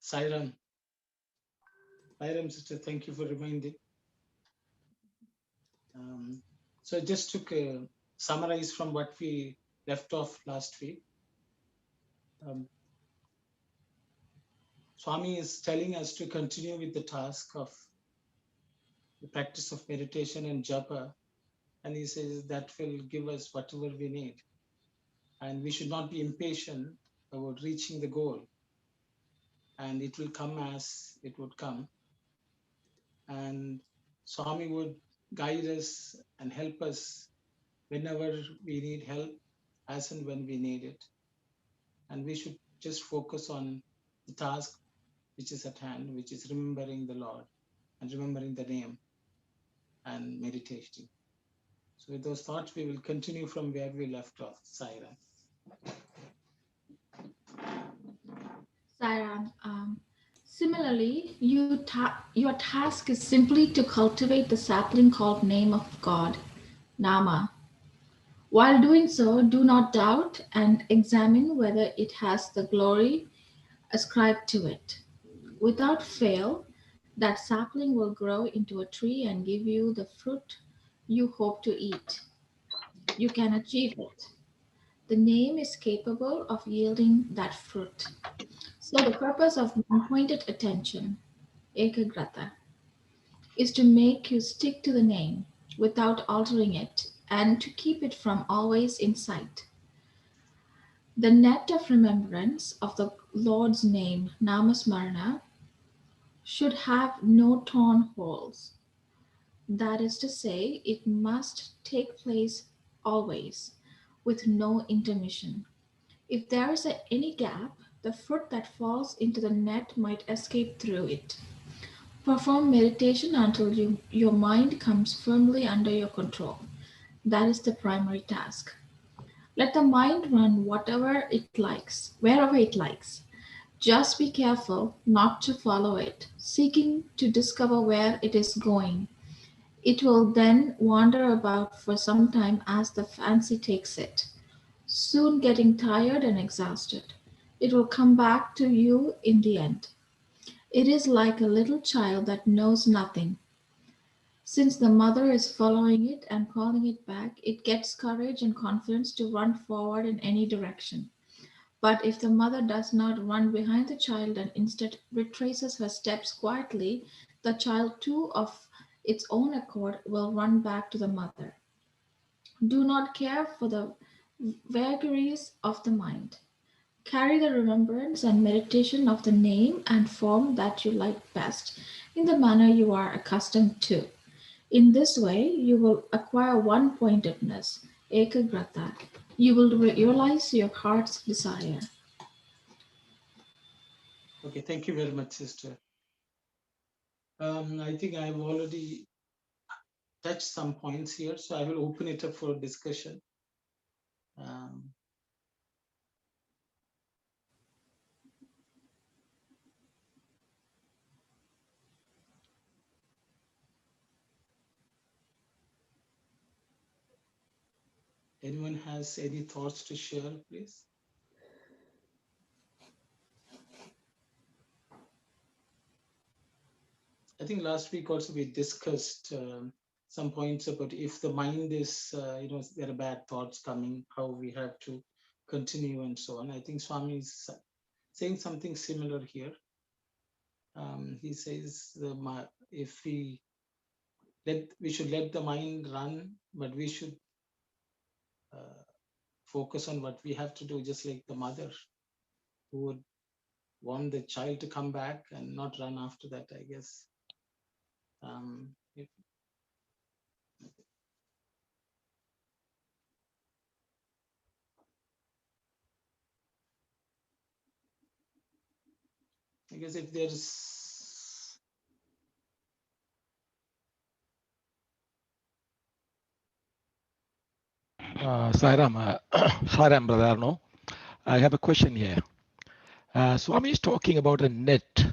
Sairam. Sairam, sister, thank you for reminding. So I just took a summarize from what we left off last week. Swami is telling us to continue with the task of the practice of meditation and japa. And he says that will give us whatever we need. And we should not be impatient about reaching the goal. And it will come as it would come. And Swami would guide us and help us whenever we need help, as and when we need it. And we should just focus on the task which is at hand, which is remembering the Lord and remembering the name and meditating. So with those thoughts, we will continue from where we left off. Sairam. Sairam, similarly, your task is simply to cultivate the sapling called name of God, Nama. While doing so, do not doubt and examine whether it has the glory ascribed to it. Without fail, that sapling will grow into a tree and give you the fruit you hope to eat. You can achieve it. The name is capable of yielding that fruit. So the purpose of one-pointed attention, ekagrata, is to make you stick to the name without altering it and to keep it from always in sight. The net of remembrance of the Lord's name, Namasmarana, should have no torn holes. That is to say, it must take place always, with no intermission. If there is any gap, the fruit that falls into the net might escape through it. Perform meditation until your mind comes firmly under your control. That is the primary task. Let the mind run whatever it likes, wherever it likes. Just be careful not to follow it, seeking to discover where it is going. It will then wander about for some time as the fancy takes it, soon getting tired and exhausted. It will come back to you in the end. It is like a little child that knows nothing. Since the mother is following it and calling it back, it gets courage and confidence to run forward in any direction. But if the mother does not run behind the child and instead retraces her steps quietly, the child too of its own accord will run back to the mother. Do not care for the vagaries of the mind. Carry the remembrance and meditation of the name and form that you like best in the manner you are accustomed to. In this way, you will acquire one-pointedness, ekagrata. You will realize your heart's desire. Okay, thank you very much, sister. I think I've already touched some points here, so I will open it up for discussion. Anyone has any thoughts to share, please? I think last week also we discussed some points about if the mind is, there are bad thoughts coming, how we have to continue and so on. I think Swami is saying something similar here. He says if we should let the mind run, but we should focus on what we have to do, just like the mother who would want the child to come back and not run after that, I guess. I guess if there's Sairam, brother Arno, I have a question here. Swami is talking about a net,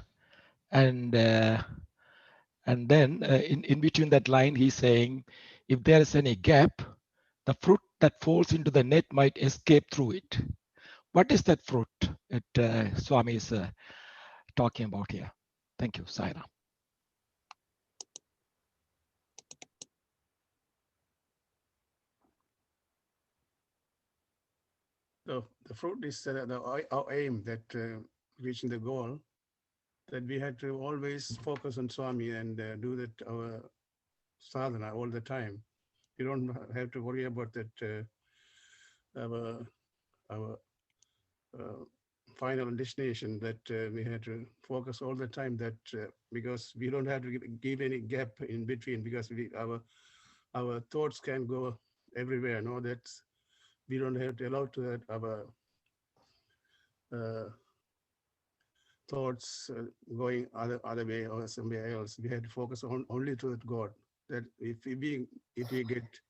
and then in between that line, he's saying, if there is any gap, the fruit that falls into the net might escape through it. What is that fruit that Swami is talking about here. Thank you, Saira. The fruit is our aim, that reaching the goal, that we had to always focus on Swami and do that our sadhana all the time. You don't have to worry about that our final destination, that we had to focus all the time, that because we don't have to give any gap in between, because our thoughts can go everywhere. No, that's, we don't have to allow to that our thoughts going other way or somewhere else. We had to focus on only to that God. That if we get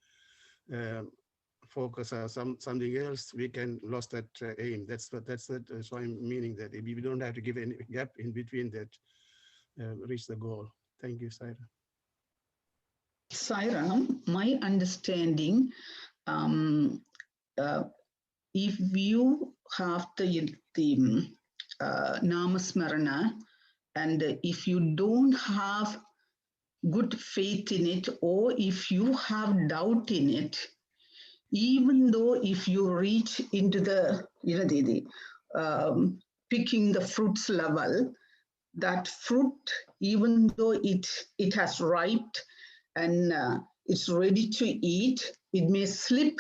focus on something else, we can lose that aim. That's why I'm meaning that we don't have to give any gap in between, that reach the goal. Thank you, Saira. Saira, my understanding, if you have the Namasmarana, and if you don't have good faith in it, or if you have doubt in it, even though if you reach into the, picking the fruits level, that fruit, even though it has ripened and it's ready to eat, it may slip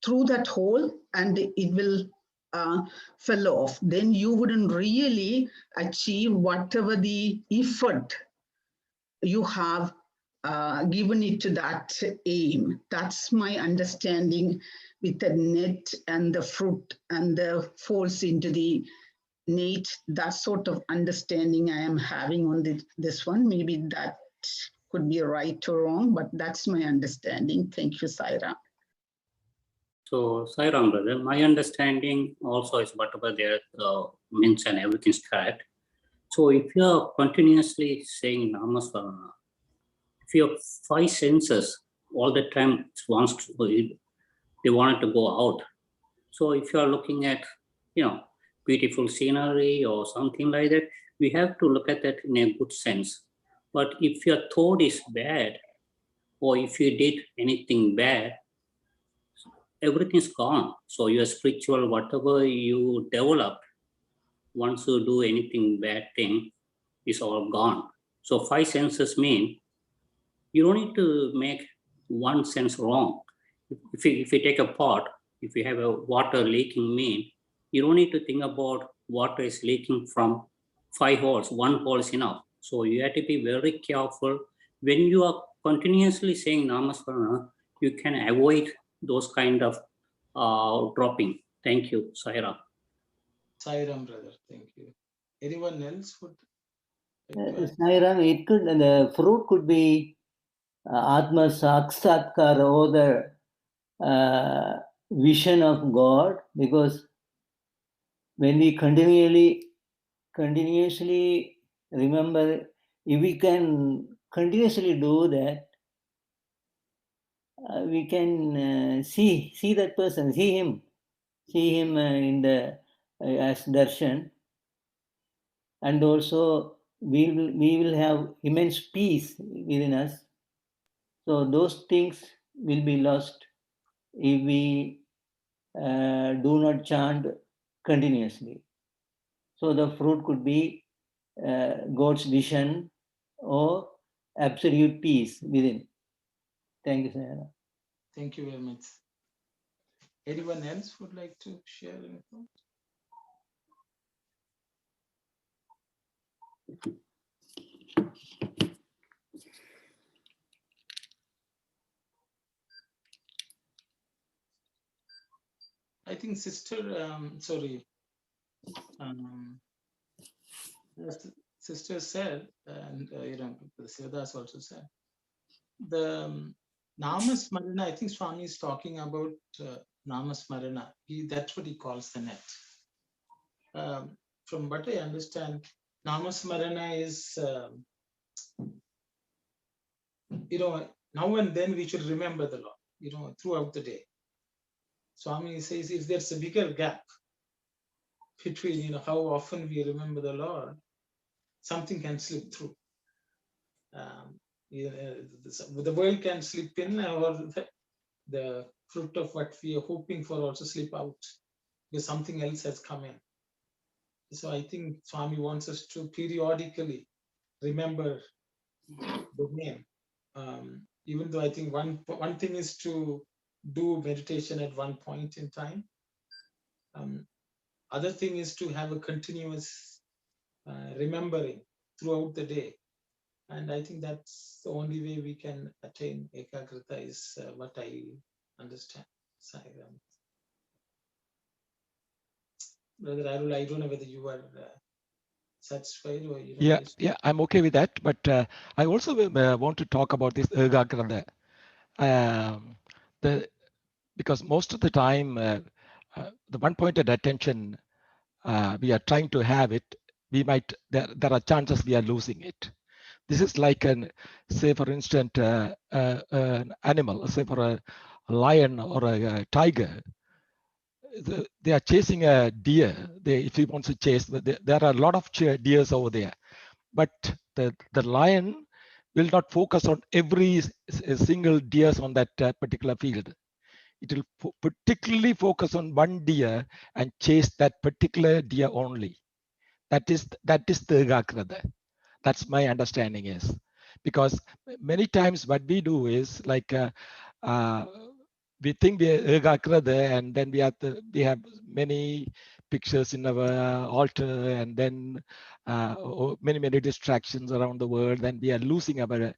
through that hole and it will fell off. Then you wouldn't really achieve whatever the effort you have given it to that aim. That's my understanding with the net and the fruit and the falls into the net. That sort of understanding I am having on this one. Maybe that could be right or wrong, but that's my understanding. Thank you, Saira. So, Sairam, brother, my understanding also is whatever there means and everything's correct. So, if you are continuously saying Namasvarana, if your 5 senses all the time they wanted to go out. So, if you are looking at, beautiful scenery or something like that, we have to look at that in a good sense. But if your thought is bad, or if you did anything bad, everything's gone. So your spiritual, whatever you develop, once you do anything bad thing, is all gone. So 5 senses mean you don't need to make one sense wrong. If you take a pot, if you have a water leaking mean, you don't need to think about water is leaking from 5 holes. 1 hole is enough. So you have to be very careful. When you are continuously saying Namasvarana, you can avoid those kind of dropping. Thank you, Sairam. Sairam, brother. Thank you. Anyone else would? Sairam, it could, the fruit could be Atma Sakshatkar, or the vision of God, because when we continuously remember, if we can continuously do that, we can see that person, see him in the as darshan, and also we will have immense peace within us. So those things will be lost if we do not chant continuously. So the fruit could be God's vision or absolute peace within. Thank you, Sayana. Thank you very much. Anyone else would like to share anything? I think sister said, and Sivadas also said, the Namasmarana, I think Swami is talking about Namasmarana. That's what he calls the net. From what I understand, Namasmarana is, now and then we should remember the Lord, throughout the day. Swami says if there's a bigger gap between, how often we remember the Lord, something can slip through. The world can slip in, or the fruit of what we are hoping for also slip out, because something else has come in. So I think Swami wants us to periodically remember the name. Even though I think one thing is to do meditation at one point in time. Other thing is to have a continuous remembering throughout the day. And I think that's the only way we can attain ekagrata, is what I understand. Brother Arul, I don't know whether you are satisfied or you know. Yeah, I'm okay with that. But I also want to talk about this ekagrata. Because most of the time, the one-pointed attention, we are trying to have it. There are chances we are losing it. This is like say for instance, an animal, say for a lion or a tiger. They are chasing a deer. If he wants to chase, there are a lot of deers over there. But the lion will not focus on every single deer on that particular field. It will particularly focus on one deer and chase that particular deer only. That is the ekagrata. That's my understanding is. Because many times what we do is like we think we are ekagrata, and then we have many pictures in our altar, and then many distractions around the world, and we are losing our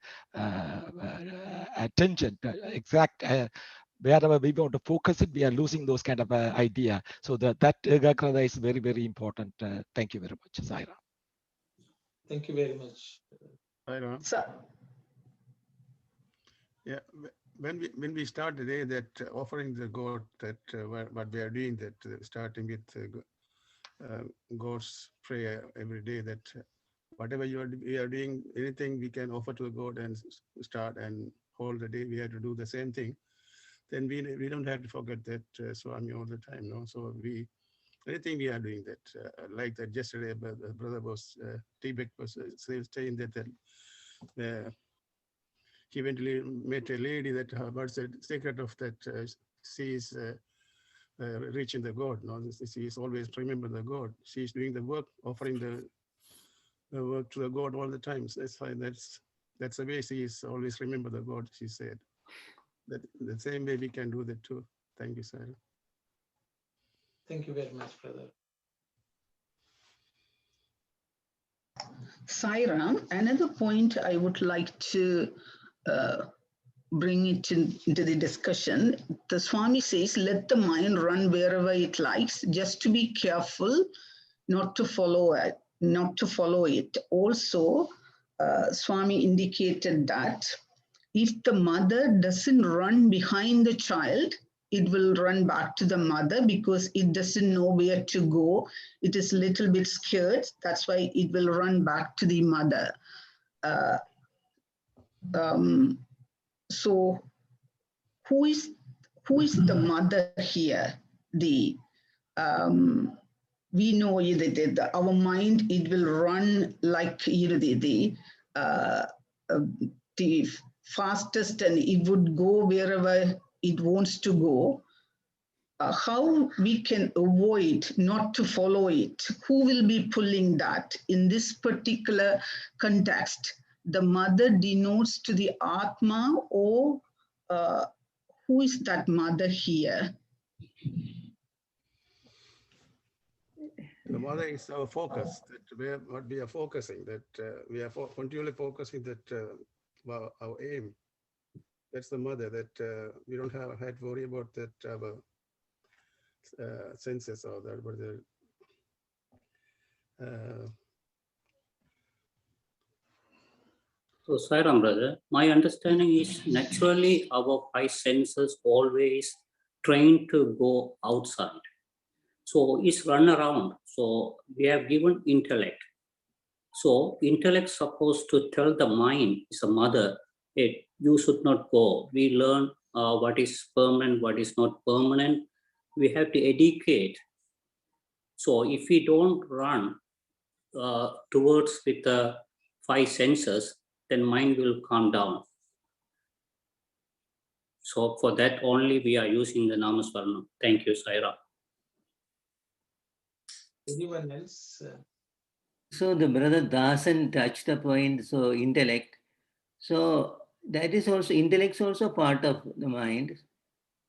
attention. Wherever we want to focus it, we are losing those kind of idea. So that ekagrata is very, very important. Thank you very much, Saira. Thank you very much. Yeah, when we start the day, that offering the God, that what we are doing, that starting with God's prayer every day, that whatever we are doing, anything we can offer to God and start and hold the day, we have to do the same thing. Then we don't have to forget that Swami all the time, no? So anything we are doing that, like that yesterday, the brother was, Tibet was saying that he went to meet a lady that what's the secret of that she is reaching the God. No, she is always remember the God. She is doing the work, offering the work to the God all the time. So that's fine. That's the way she is always remember the God. She said that the same way we can do that too. Thank you, sir. Thank you very much, brother. Sairam, another point I would like to bring it into the discussion. The Swami says, let the mind run wherever it likes, just to be careful not to follow it. Also, Swami indicated that if the mother doesn't run behind the child, it will run back to the mother because it doesn't know where to go. It is a little bit scared. That's why it will run back to the mother. So who is the mother here? We know that our mind, it will run like the fastest, and it would go wherever it wants to go. How we can avoid not to follow it? Who will be pulling that? In this particular context, the mother denotes to the Atma, or who is that mother here? The mother is our focus, that what we are focusing, that we are continually focusing that our aim. That's the mother, that we don't have to worry about that our senses or that, but So, Sairam, brother, my understanding is naturally our five senses always trained to go outside. So it's run around. So we have given intellect. So intellect supposed to tell the mind, is a mother, hey, you should not go. We learn what is permanent, what is not permanent. We have to educate. So if we don't run, towards with the 5 senses, then mind will calm down. So for that only we are using the Namaswaranam. Thank you, Saira. Anyone else? So the brother Dasan touched the point, so intellect. So that is also, intellect is also part of the mind.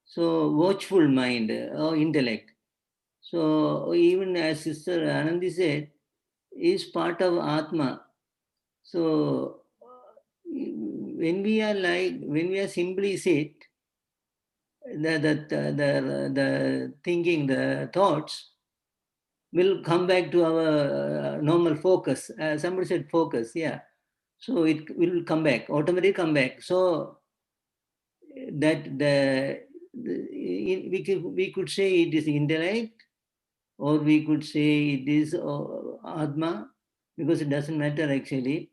So watchful mind or intellect. So even as Sister Anandi said, is part of Atma. So when we are simply sit, the thinking, the thoughts will come back to our normal focus. Somebody said focus, yeah. So it will come back, automatically come back. So that we could say it is intellect, or we could say it is Atma, because it doesn't matter actually.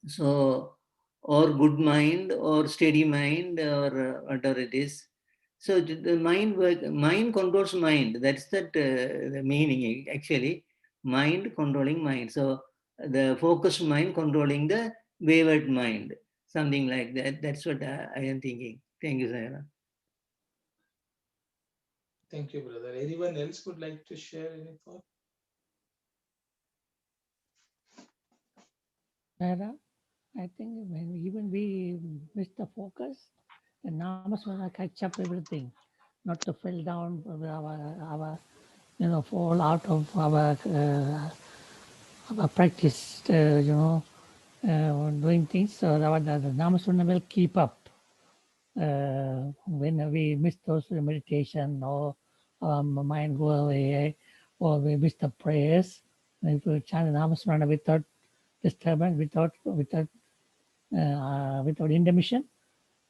So, or good mind, or steady mind, or whatever it is. So the mind controls mind. That's the meaning actually. Mind controlling mind. So the focused mind controlling the wayward mind. Something like that. That's what I am thinking. Thank you, Sayana. Thank you, brother. Anyone else would like to share any thought? Sarah, I think when even we miss the focus, the Namaswara catch up everything, not to fall down, our fall out of our practice, doing things. So the Namaswara will keep up. When we miss those meditation, or our mind go away, or we miss the prayers, if we chant the Namaswara without disturbance, without intermission,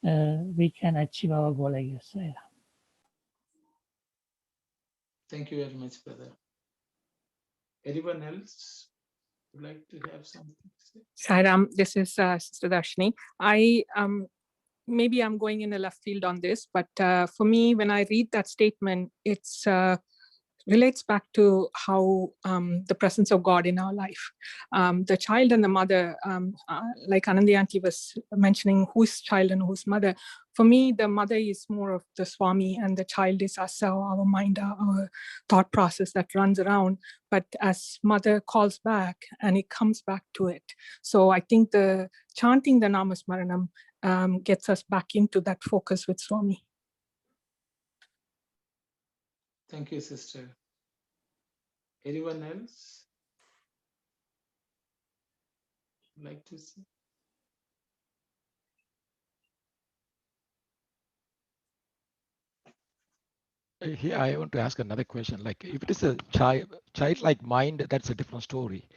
we can achieve our goal, I guess. Thank you very much, brother. Anyone else would like to have something to say? Sairam, this is Sister Darshini. Maybe I'm going in a left field on this, but for me, when I read that statement, it's relates back to how the presence of God in our life. The child and the mother, like Anandi Aunty was mentioning, whose child and whose mother. For me, the mother is more of the Swami, and the child is us, our mind, our thought process that runs around. But as mother calls back, and it comes back to it. So I think the chanting the Namasmaranam gets us back into that focus with Swami. Thank you, sister. Anyone else would like to say? Here, I want to ask another question. Like, if it is a childlike mind, that's a different story.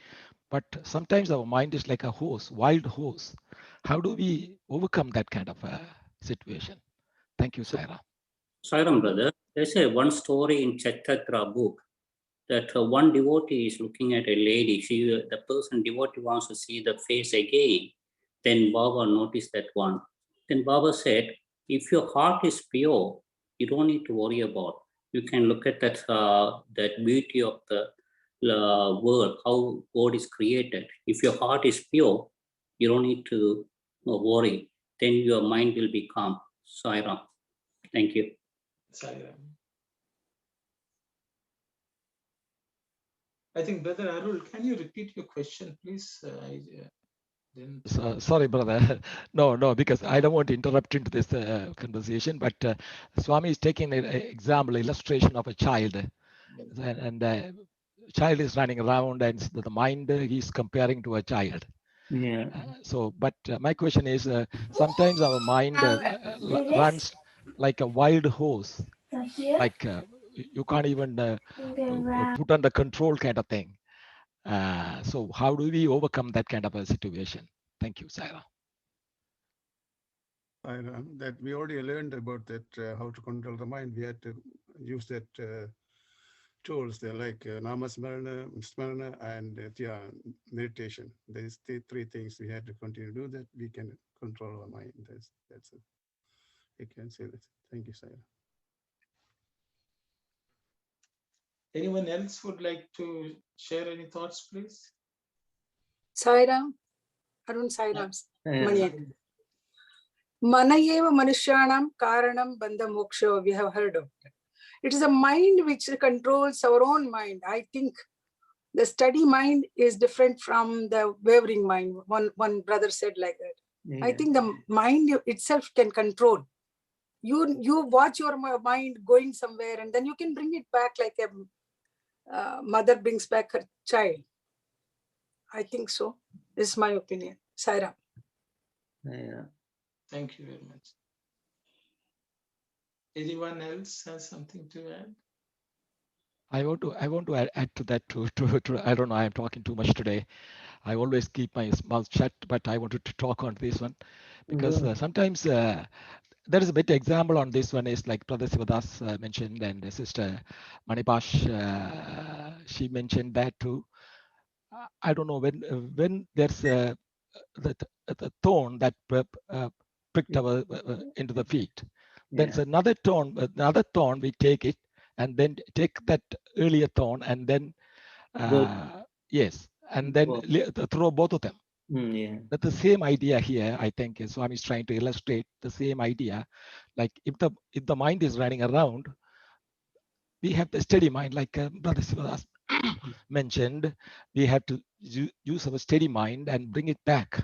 But sometimes our mind is like a horse, wild horse. How do we overcome that kind of a situation? Thank you, Saira. Sairam, brother, there's one story in Chaitatra book that one devotee is looking at a lady. The person devotee wants to see the face again. Then Baba noticed that one. Then Baba said, if your heart is pure, you don't need to worry about. You can look at that beauty of the world, how God is created. If your heart is pure, you don't need to worry. Then your mind will be calm. Sairam. Thank you. Sairam. I think, Brother Arul, can you repeat your question, please? I didn't. Sorry, brother. No, because I don't want to interrupt into this conversation. But Swami is taking an example, illustration of a child, and child is running around, and the mind he's comparing to a child. Yeah. But my question is, sometimes our mind runs like a wild horse, like you can't even put under control kind of thing. So how do we overcome that kind of a situation? Thank you, Saira. That we already learned about that, how to control the mind. We had to use that tools there, like Namasmarana, Smarana, and Dhyana, meditation. There's the 3 things we had to continue to do that we can control our mind. That's it. I can say that. Thank you, Saira. Anyone else would like to share any thoughts, please? Sairam, Arun Sairam, Maniyan. Manayeva Manushanam Karanam Bandha Moksha, we have heard of it. It is a mind which controls our own mind. I think the steady mind is different from the wavering mind. One brother said like that. Yeah. I think the mind itself can control. You watch your mind going somewhere and then you can bring it back like a mother brings back her child. I think so. This is my opinion. Saira. Yeah. Thank you very much. Anyone else has something to add? I want to add to that too. I don't know. I'm talking too much today. I always keep my mouth shut, but I wanted to talk on this one because sometimes there is a better example on this one is like Brother Sivadas mentioned and Sister Manibash, she mentioned that too. I don't know when there's the thorn that pricked our into the feet. There's another thorn we take it and then take that earlier thorn and then yes, and then throw both of them. That's the same idea here. I think Swami is trying to illustrate the same idea. Like if the mind is running around, we have the steady mind, like Brother Sivadas mentioned. We have to use our steady mind and bring it back,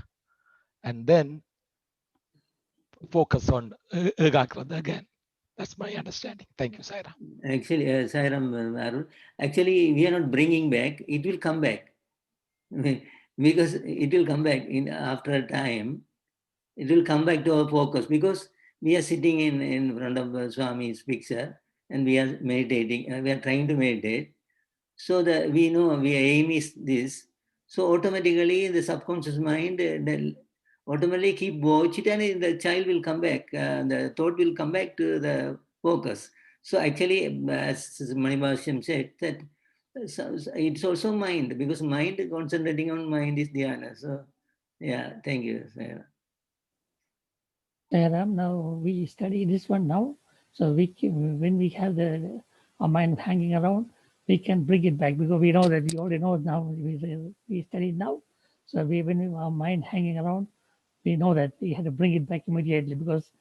and then focus on Ekagrata again. That's my understanding. Thank you, Saira. Actually, Sairam, Arun, actually, we are not bringing back. It will come back because it will come back after a time. It will come back to our focus because we are sitting in front of Swami's picture and we are meditating. We are trying to meditate. So that we know our aim is this. So automatically the subconscious mind automatically keep watch it and the child will come back. The thought will come back to the focus. So actually, as Manibhashyam said, that it's also mind because mind concentrating on mind is dhyana. So yeah, thank you. Ram, now we study this one now. So when we have our mind hanging around, we can bring it back because we know that we already know now. We study now. So when our mind hanging around, we know that we had to bring it back immediately because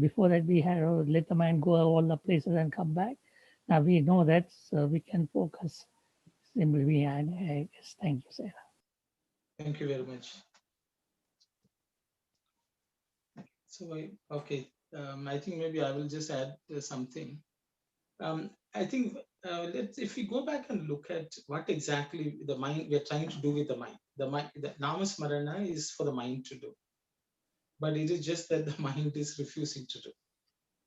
before that we had to let the mind go all the places and come back. Now we know that, so we can focus simply behind. Thank you, Sarah. Thank you very much. So, okay, I think maybe I will just add something. I think if we go back and look at what exactly the mind we are trying to do with the mind. The Namasmarana is for the mind to do, but it is just that the mind is refusing to do.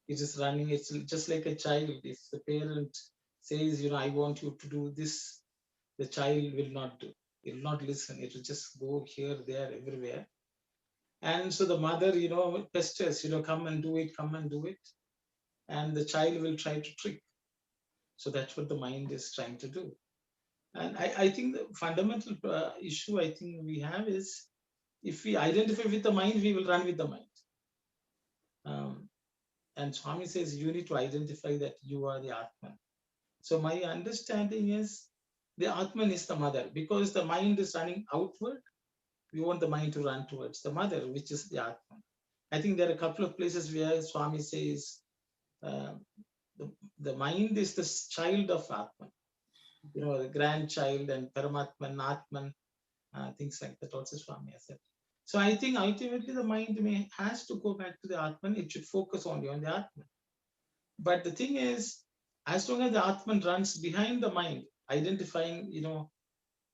It is running. It's just like a child. If the parent says, I want you to do this, the child will not do. It will not listen. It will just go here, there, everywhere. And so the mother, pesters, come and do it, come and do it. And the child will try to trick. So that's what the mind is trying to do. And I think the fundamental issue I think we have is if we identify with the mind, we will run with the mind. And Swami says you need to identify that you are the Atman. So my understanding is the Atman is the mother because the mind is running outward. We want the mind to run towards the mother, which is the Atman. I think there are a couple of places where Swami says the mind is the child of Atman, the grandchild and Paramatman, Atman, things like that also Swami has said. So I think ultimately the mind has to go back to the Atman. It should focus only on the Atman. But the thing is, as long as the Atman runs behind the mind, identifying,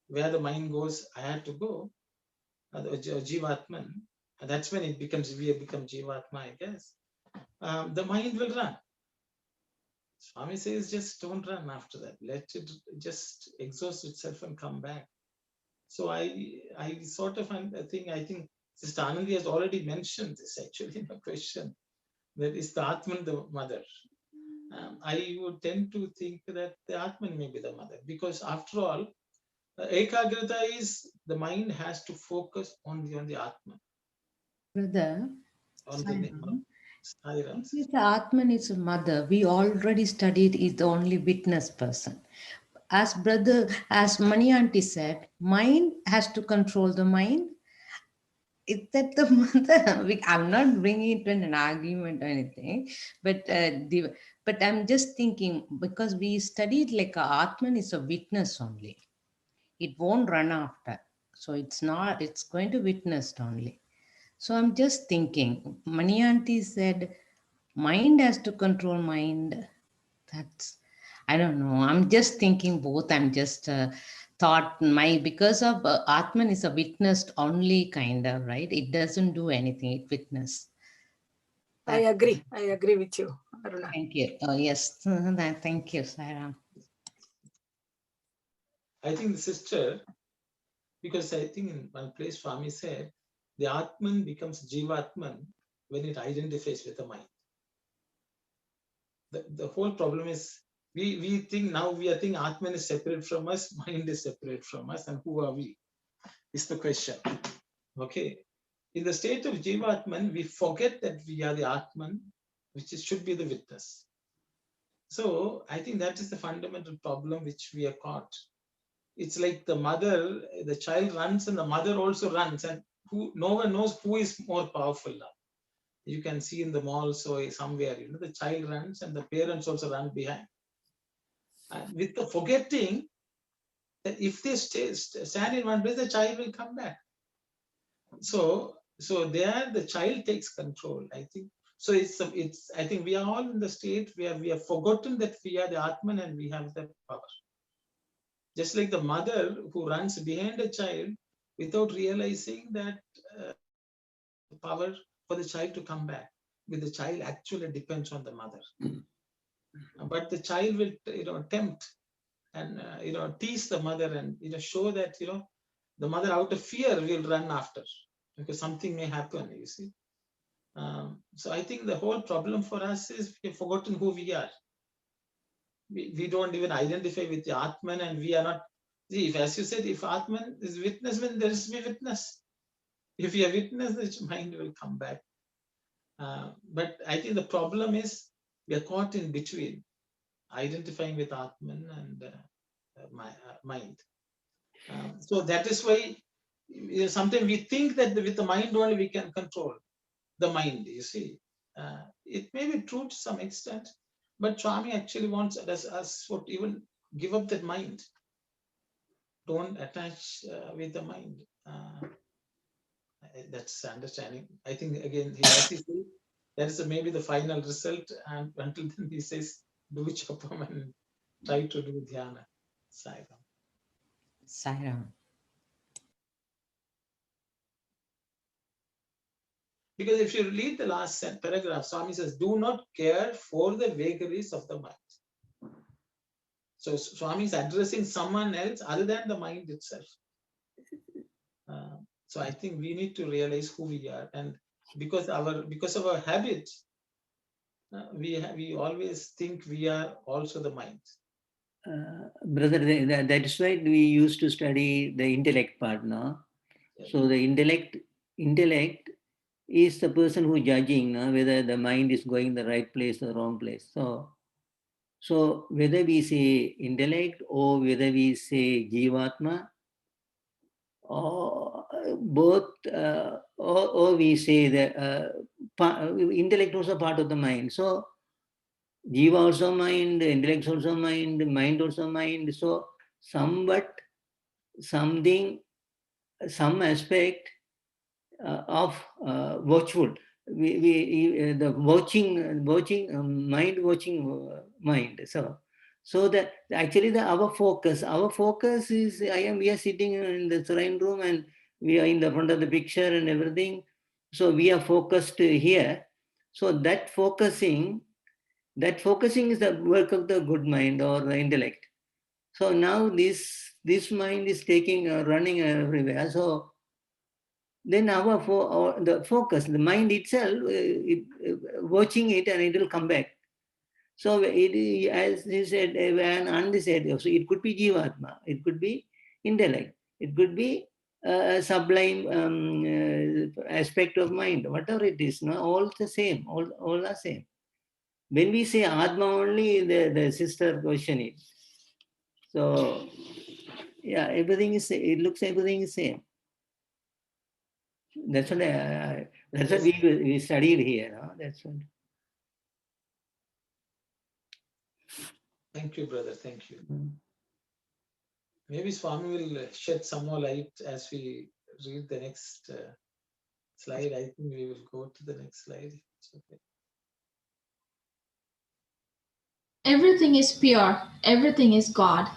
where the mind goes, I have to go, Jivatman, and that's when we become Jivatma, I guess. The mind will run. Swami says, just don't run after that. Let it just exhaust itself and come back. So I sort of think Sister Anandi has already mentioned this actually in a question. That is the Atman the mother? I would tend to think that the Atman may be the mother because after all, Ekagrata is the mind has to focus only on the Atman. Brother, Sairam. If the Atman is a mother, we already studied is the only witness person. As Mani Aunty said, mind has to control the mind. Is that the mother? I'm not bringing it to an argument or anything, but but I'm just thinking, because we studied like a Atman is a witness only. It won't run after. So it's going to witness only. So I'm just thinking, Mani Aunty said, mind has to control mind. That's, I don't know. I'm just thinking both. I'm just thought because of Atman is a witnessed only kind of, right? It doesn't do anything. It witness. I agree. I agree with you, Aruna. Thank you. Oh, yes. Thank you, Sairam. I think the sister, because I think in one place Swami said, the Atman becomes Jivatman when it identifies with the mind. The whole problem is we think Atman is separate from us, mind is separate from us, and who are we? Is the question. Okay. In the state of Jivatman, we forget that we are the Atman, should be the witness. So I think that is the fundamental problem which we are caught. It's like the child runs and the mother also runs, and no one knows who is more powerful now. You can see in the mall, so somewhere, the child runs and the parents also run behind. And with the forgetting that if they stand in one place, the child will come back. So there the child takes control, I think. So I think we are all in the state where we have forgotten that we are the Atman and we have the power. Just like the mother who runs behind a child without realizing that power for the child to come back. With the child actually depends on the mother. But the child will, tempt and, tease the mother and, show that, the mother out of fear will run after because something may happen, you see. So I think the whole problem for us is we've forgotten who we are. We don't even identify with the Atman, and we are not. See, as you said, if Atman is witness, then there is to be witness. If you are witness, the mind will come back. But I think the problem is we are caught in between, identifying with Atman and mind. So that is why sometimes we think that with the mind only we can control the mind, you see. It may be true to some extent, but Swami actually wants us to even give up that mind. Don't attach with the mind. That's understanding. I think again, that is maybe the final result. And until then, he says, do chapam and try to do dhyana. Sairam. Sairam. Because if you read the last paragraph, Swami says, do not care for the vagaries of the mind. So Swami is addressing someone else other than the mind itself. So I think we need to realize who we are, and because of our habit, we always think we are also the mind. Brother, that is why we used to study the intellect part, no? Yeah. So the intellect is the person who judging whether the mind is going the right place or the wrong place. So whether we say intellect or whether we say Jivatma, or both, or we say that intellect also part of the mind. So Jiva also mind, intellect also mind also mind. So somewhat, something, some aspect of watchful. The watching mind. So that actually our focus is we are sitting in the shrine room and we are in the front of the picture and everything. So we are focused here. So that focusing is the work of the good mind or the intellect. So now this mind is taking running everywhere. So then the focus, the mind itself, watching it and it will come back. So it, as he said, and Andy said, so it could be Jivatma, it could be intellect, it could be sublime aspect of mind, whatever it is, no, all the same, all are same. When we say Atma only, the sister question it. So, yeah, everything is, it looks everything is same. That's what that's what we studied here. No? That's what. Thank you, brother. Thank you. Maybe Swami will shed some more light as we read the next slide. I think we will go to the next slide. It's okay. Everything is pure, everything is God.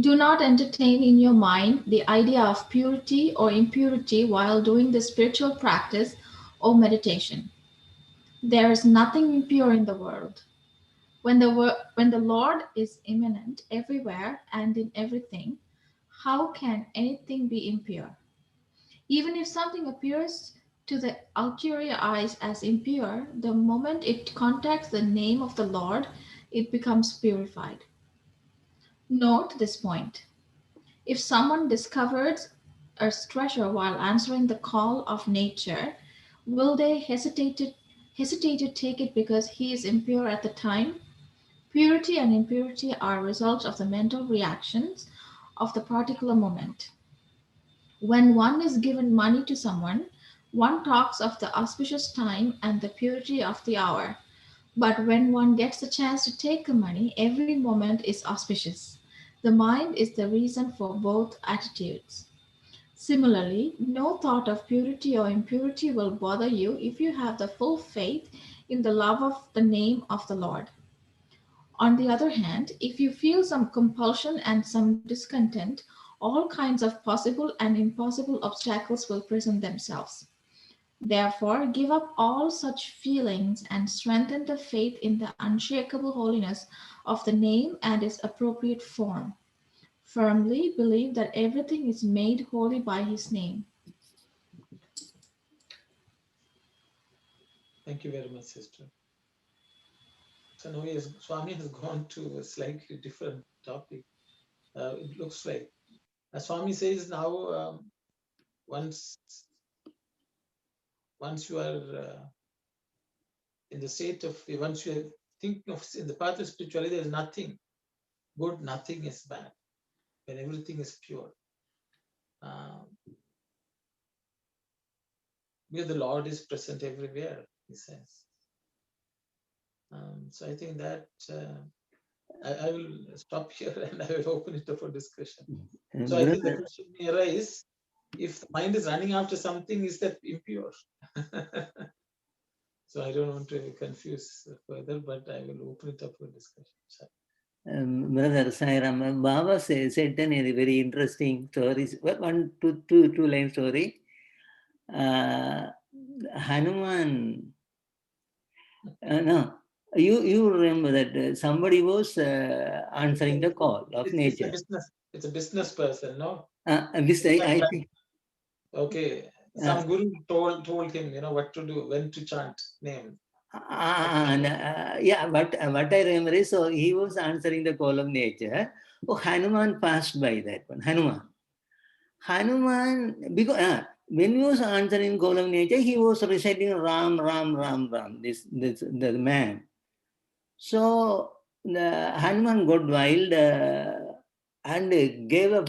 Do not entertain in your mind the idea of purity or impurity while doing the spiritual practice or meditation. There is nothing impure in the world. When the Lord is immanent everywhere and in everything, how can anything be impure? Even if something appears to the ulterior eyes as impure, the moment it contacts the name of the Lord, it becomes purified. Note this point. If someone discovers a treasure while answering the call of nature, will they hesitate to take it because he is impure at the time? Purity and impurity are results of the mental reactions of the particular moment. When one is given money to someone, one talks of the auspicious time and the purity of the hour. But when one gets the chance to take the money, every moment is auspicious. The mind is the reason for both attitudes. Similarly, no thought of purity or impurity will bother you if you have the full faith in the love of the name of the Lord. On the other hand, if you feel some compulsion and some discontent, all kinds of possible and impossible obstacles will present themselves. Therefore, give up all such feelings and strengthen the faith in the unshakable holiness of the name and its appropriate form. Firmly believe that everything is made holy by his name. Thank you very much, sister. So now Swami has gone to a slightly different topic. It looks like, as Swami says now, once you are in the state of, once you are thinking of in the path of spirituality, there is nothing good, nothing is bad, when everything is pure. Where the Lord is present everywhere, he says. So I think that I will stop here and I will open it up for discussion. So I think the question may arise, if the mind is running after something, is that impure? So I don't want to confuse further, but I will open it up for discussion. Brother Sairam, Baba said a very interesting story, two line story. Hanuman, no, you remember that somebody was answering the call of nature. It's a business person, no? I think. Okay, some guru told him, what to do, when to chant name. Yeah, but what I remember is, so he was answering the call of nature. Oh, Hanuman passed by that one. Hanuman, because when he was answering call of nature, he was reciting Ram, Ram, Ram, Ram. The man. So the Hanuman got wild and gave a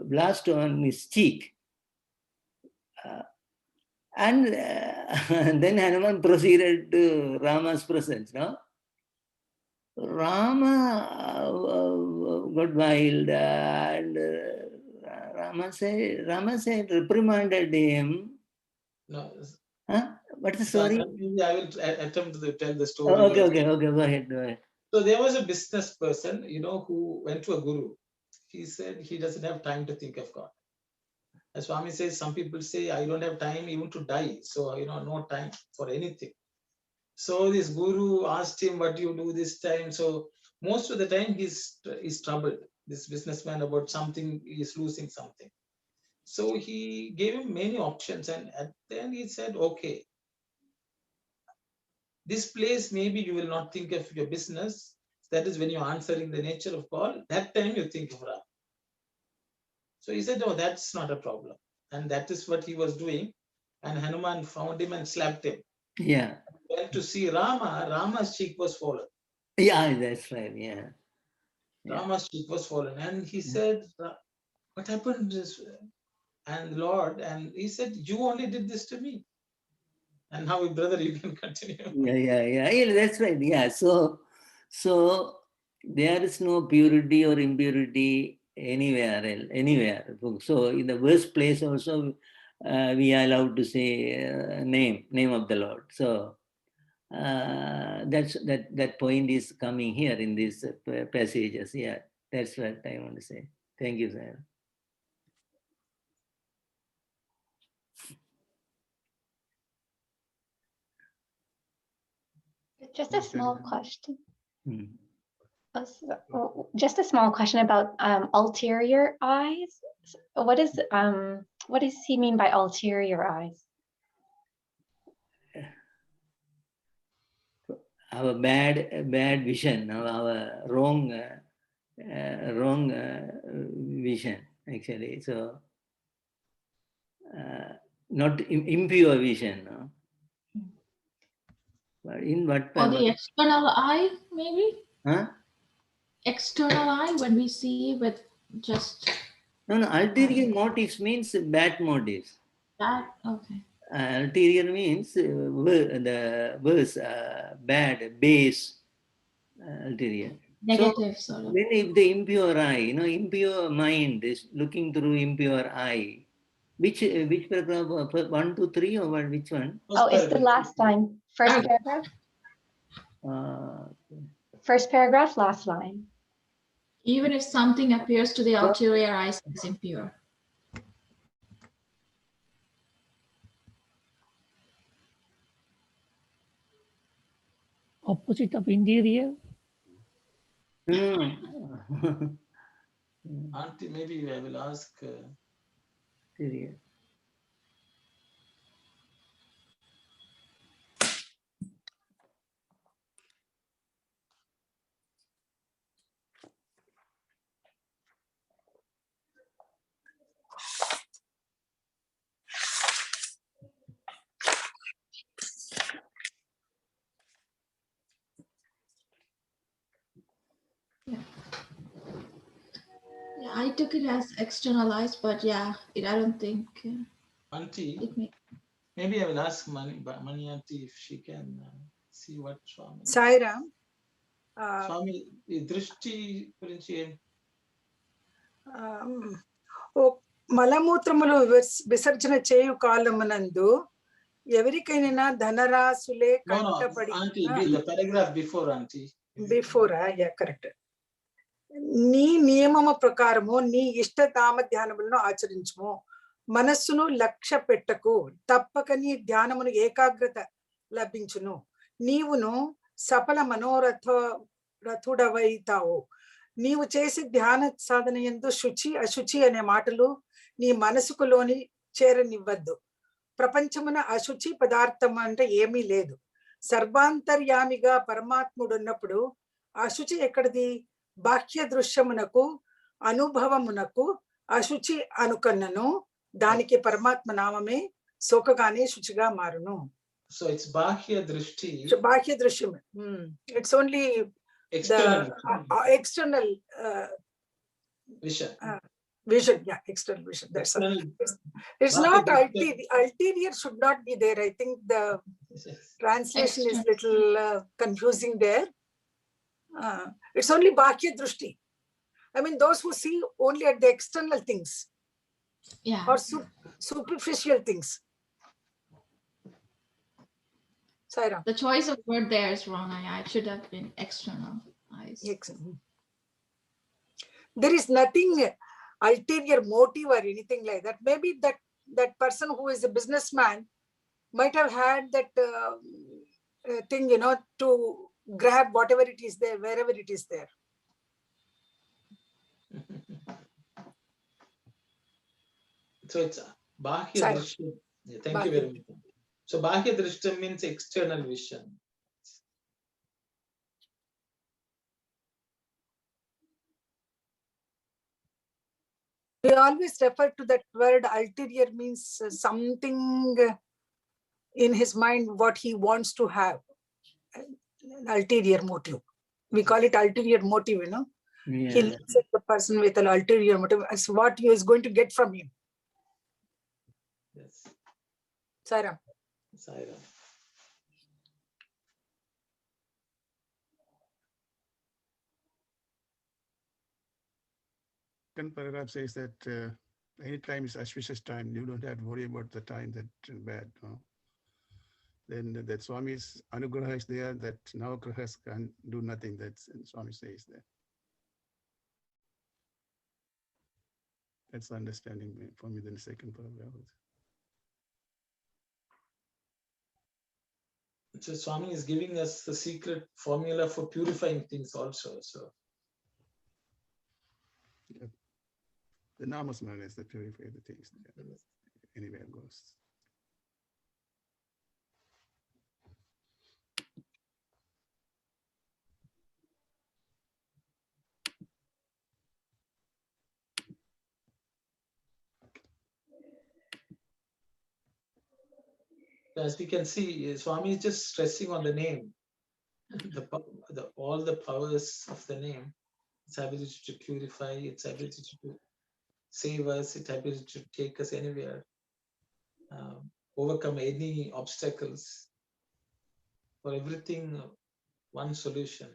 blast on his cheek. And then Hanuman proceeded to Rama's presence. No, Rama got wild, and Rama said, reprimanded him. No. Huh? What's the story? I will attempt to tell the story. Okay. Go ahead. So there was a business person, who went to a guru. He said he doesn't have time to think of God. As Swami says, some people say, I don't have time even to die. So, no time for anything. So this guru asked him, what do you do this time? So most of the time he's troubled, this businessman, about something, he's losing something. So he gave him many options, and at the end he said, okay, this place, maybe you will not think of your business. That is when you're answering the nature of God. That time you think of Ram. So he said, no, that's not a problem. And that is what he was doing. And Hanuman found him and slapped him. Yeah. Went to see Rama, Rama's cheek was fallen. Yeah, that's right. Yeah. Rama's cheek was fallen. And he said, what happened? And Lord, and he said, you only did this to me. And now, brother, you can continue. Yeah, that's right. Yeah. So there is no purity or impurity anywhere. So in the worst place also, we are allowed to say name of the Lord. So that point is coming here in these passages. Yeah, that's what I want to say. Thank you, sir. Just a small question. Hmm. Just a small question about ulterior eyes. What does he mean by ulterior eyes? Our bad vision, our wrong vision, actually. So not impure vision. No? But in what? Or the external eye, maybe? Huh? External eye, when we see with just... No, ulterior motives means bad motives. That, okay. Ulterior means the worse, bad, base, ulterior. Negative, so sort of. When if the impure eye, impure mind is looking through impure eye, which paragraph, 1, 2, 3, or what, which one? Oh, it's the last line. First paragraph? First paragraph, last line. Even if something appears to the ulterior eyes as impure. Opposite of interior? Auntie, maybe I will ask. Interior. Yeah, I took it as external eyes, but yeah, I don't think. Auntie, maybe I will ask Mani Auntie if she can see what Swami. Sairam. Swami, drishti gurinchi మలమూత్రములు విసర్జన చేయు కాలమునందు ఎవరికైనా ధనరాశులే కంటపడి the paragraph before, auntie. Before correct. నీ నియమము ప్రకారము నీ ఇష్ట కామ ధ్యానములను ఆచరించుము, మనస్సును లక్ష్య పెట్టకు, తప్పక నీ ధ్యానమును ఏకాగ్రత లభించును, నీవును సఫల మనోరథుడవైతావు. నీవు చేసి ధ్యాన సాధన యందు శుచి అశుచి అనే మాటలు నీ మనసుకులోని చేరనివ్వద్దు. ప్రపంచమున అశుచి పదార్థం అంటే ఏమీ లేదు. సర్వాంతర్యామిగా పరమాత్ముడు ఉన్నప్పుడు అశుచి ఎక్కడిది? బాహ్య దృశ్యమునకు అనుభవమునకు అశుచి అనుకన్నను, దానికి పరమాత్మ నామమే సోకగానే శుచిగా మారును. So it's bahya drishti. బాహ్య దృశ్యం. It's only external vision. Vision, yeah, external vision. That's all. It's not ulterior should not be there. I think the translation is little confusing there. It's only Bhakya Drushti. I mean, those who see only at the external things, yeah, or superficial things. Sairam. The choice of word there is wrong. I should have been external eyes. There is nothing ulterior motive or anything like that. Maybe that person who is a businessman might have had that thing, to grab whatever it is there, wherever it is there. So it's bahya drishti. Thank you very much. So bahya drishti means external vision. We always refer to that word ulterior, means something in his mind what he wants to have. An ulterior motive. We call it ulterior motive, you know. Yeah. He looks at the person with an ulterior motive as what he is going to get from him. Yes. Sairam. Sairam. Second paragraph says that any time is auspicious time. You don't have to worry about the time that bad. No? Then that Swami's anugraha is there, that navagrahas can do nothing. That's Swami says that. That's the understanding for me in the second paragraph. So Swami is giving us the secret formula for purifying things also. So yeah. The namasmana is the purify the things. Anywhere it goes. as we can see, Swami is just stressing on the name, all the powers of the name, its ability to purify, its ability to save us, its ability to take us anywhere, overcome any obstacles. For everything, one solution,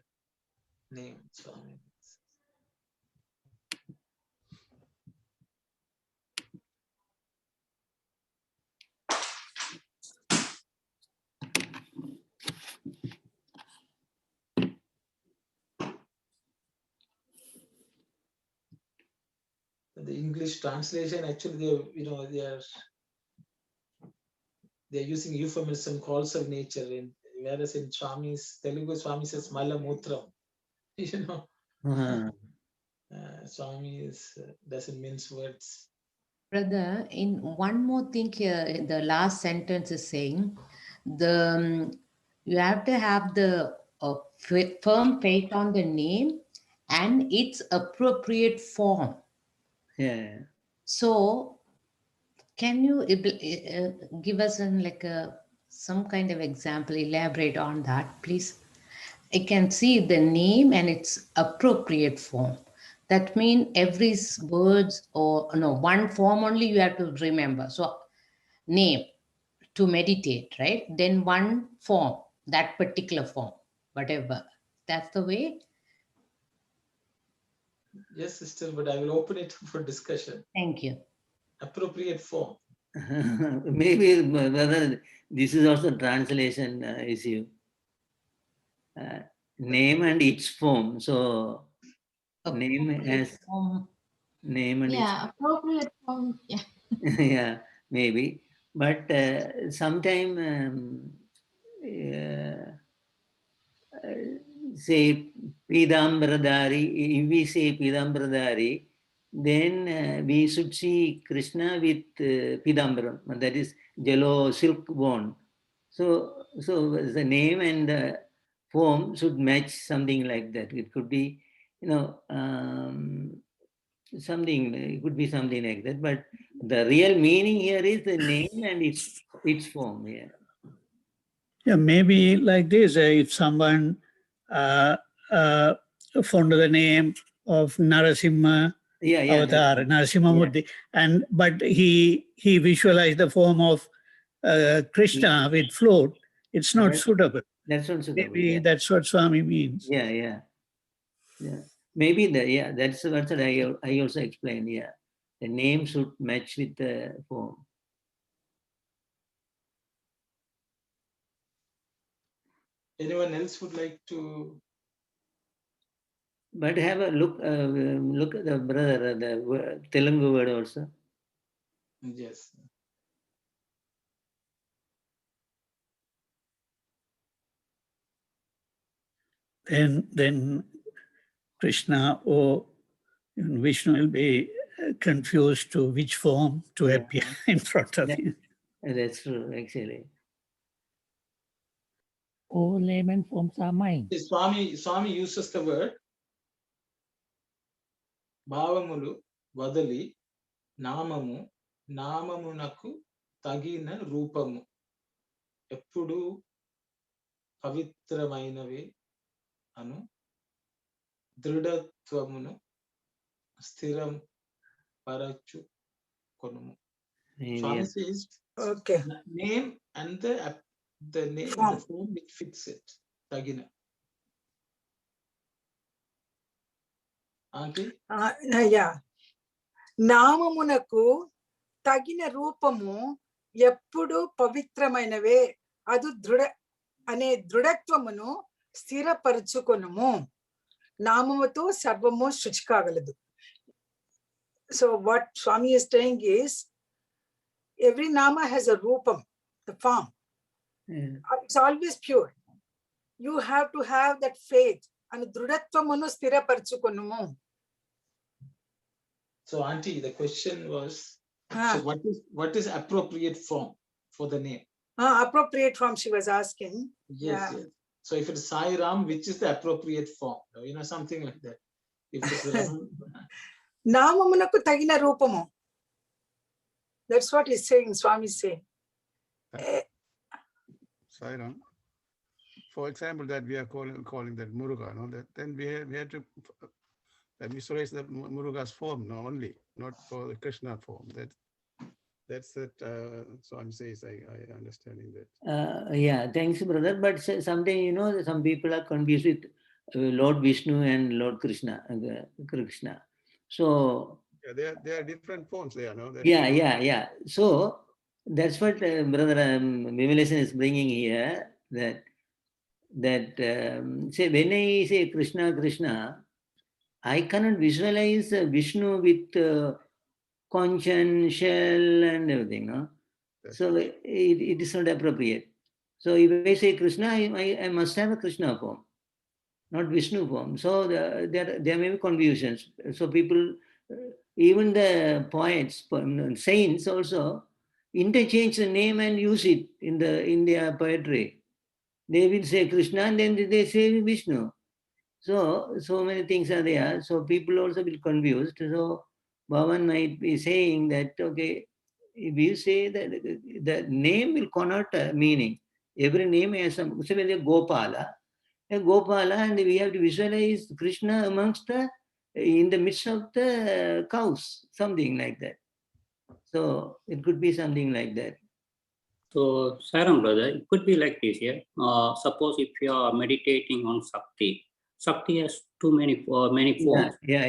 name, Swami. The English translation, actually, they're using euphemism, calls of nature, whereas in Swami's Telugu, Swami says Mala Mutram. Swami doesn't mince words. Brother, in one more thing here, in the last sentence is saying, you have to have the firm faith on the name and its appropriate form. Yeah. So, can you give us some kind of example, elaborate on that, please? I can see the name and its appropriate form. That means every words or no, one form only you have to remember. So name to meditate, right? Then one form, that particular form, whatever. That's the way. Yes, sister, but I will open it for discussion. Thank you. Appropriate form. Maybe whether this is also translation issue. Name and its form. So name as name and appropriate form. Yeah. yeah, maybe. But sometime say Pidambradari, if we say Pidambradari, then we should see Krishna with Pidambaram, that is yellow silk bone. So the name and the form should match something like that. It could be, something, it could be something like that. But the real meaning here is the name and its form. Yeah. Yeah, maybe like this. If someone found the name of Narasimha Avatar, Narasimha Murti, but he visualized the form of Krishna with float. It's not suitable. That's not suitable. Maybe that's what Swami means. Yeah. Maybe that's what I also explained. Yeah, the name should match with the form. Anyone else would like to? But have a look at the brother, the Telugu word also. Yes. Then Krishna or Vishnu will be confused to which form to appear in front of him. That's true, actually. All layman forms are mine. Swami uses the word Bhavamulu Vadali నామము నామమునకు తగిన రూపము ఎప్పుడు పవిత్రమైనవి అను దృఢత్వమును స్థిరం పరచు కొనుము. Swami says, okay, name and the name, form. the form which fits it. Tagina. Auntie? Yeah. నామమునకు తగిన రూపము ఎప్పుడు పవిత్రమైనవే అది దృఢత్వమును స్థిరపరచుకొనుము. నామముతో సర్వము శుచి కాగలదు. So what Swami is saying is, every nama has a rupam, the form. It's always pure. You have to have that faith. And dhrudhattvamanu sthiraparchukonumu. So Auntie, the question was, so what is appropriate form for the name? Appropriate form she was asking. Yes, yes. So if it's Sai Ram, which is the appropriate form? You know, something like that. If it's Ram. Namamunaku tagina rupamu. That's what he's saying, Swami is saying. Sai Ram. For example, that we are calling that Muruga, no? That then we had to visualize the Muruga's form, no, only, not for the Krishna form. That's it. Swami says, I understanding that. Yeah, thanks, brother. But sometimes, you know, some people are confused with Lord Vishnu and Lord Krishna. So yeah, there are different forms there, no? Yeah. So that's what brother Vimalasan is bringing here. That say when I say Krishna, I cannot visualize Vishnu with conch and shell and everything, no? So it is not appropriate. So if I say Krishna, I must have a Krishna form, not Vishnu form. So there may be confusions. So people, even the poets, saints also interchange the name and use it in their poetry. They will say Krishna and then they say Vishnu. So many things are there. So people also will confused. So Bhagawan might be saying that, okay, if you say that the name will connote a meaning. Every name has some, say Gopala, and we have to visualize Krishna in the midst of the cows, something like that. So it could be something like that. So, Saram brother, it could be like this here. Suppose if you are meditating on Sakti has many forms. Yeah.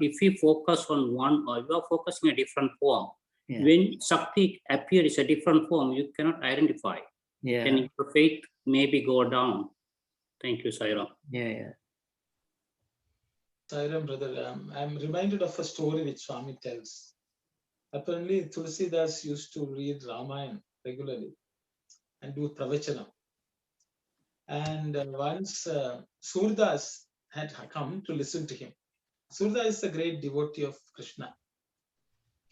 If we focus on one, or you are focusing a different form, when Sakti appears a different form, you cannot identify. Then your faith maybe go down. Thank you, Sairam. Yeah. Sairam, brother, I'm reminded of a story which Swami tells. Apparently, Tulsidas used to read Ramayana regularly and do pravachanam. And once Surdas had come to listen to him. Surdas is a great devotee of Krishna.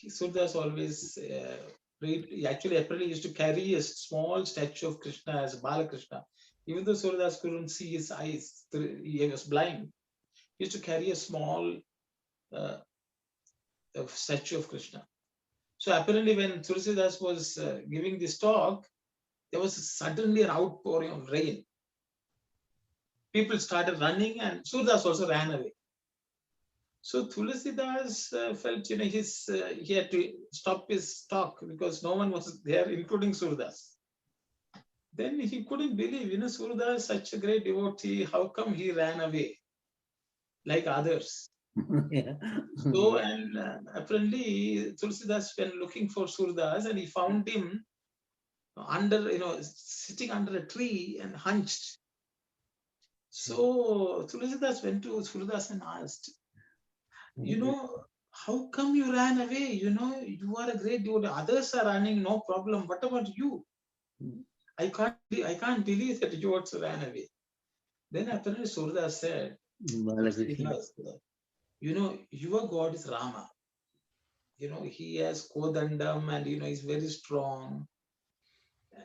Surdas always actually apparently used to carry a small statue of Krishna as Balakrishna. Even though Surdas couldn't see his eyes, he was blind. He used to carry a small statue of Krishna. So apparently when Tulsidas was giving this talk, there was suddenly an outpouring of rain. People started running and Surdas also ran away. So Tulsidas felt, he had to stop his talk because no one was there, including Surdas. Then he couldn't believe, Surdas is such a great devotee, how come he ran away like others? So, and apparently Tulsidas went looking for Surdas and he found him sitting under a tree and hunched. So Tulsidas went to Surdas and asked, how come you ran away? You are a great devotee. Others are running, no problem. What about you? I can't believe that you also ran away. Then apparently Surdas said, your God is Rama. He has Kodandam and, he's very strong.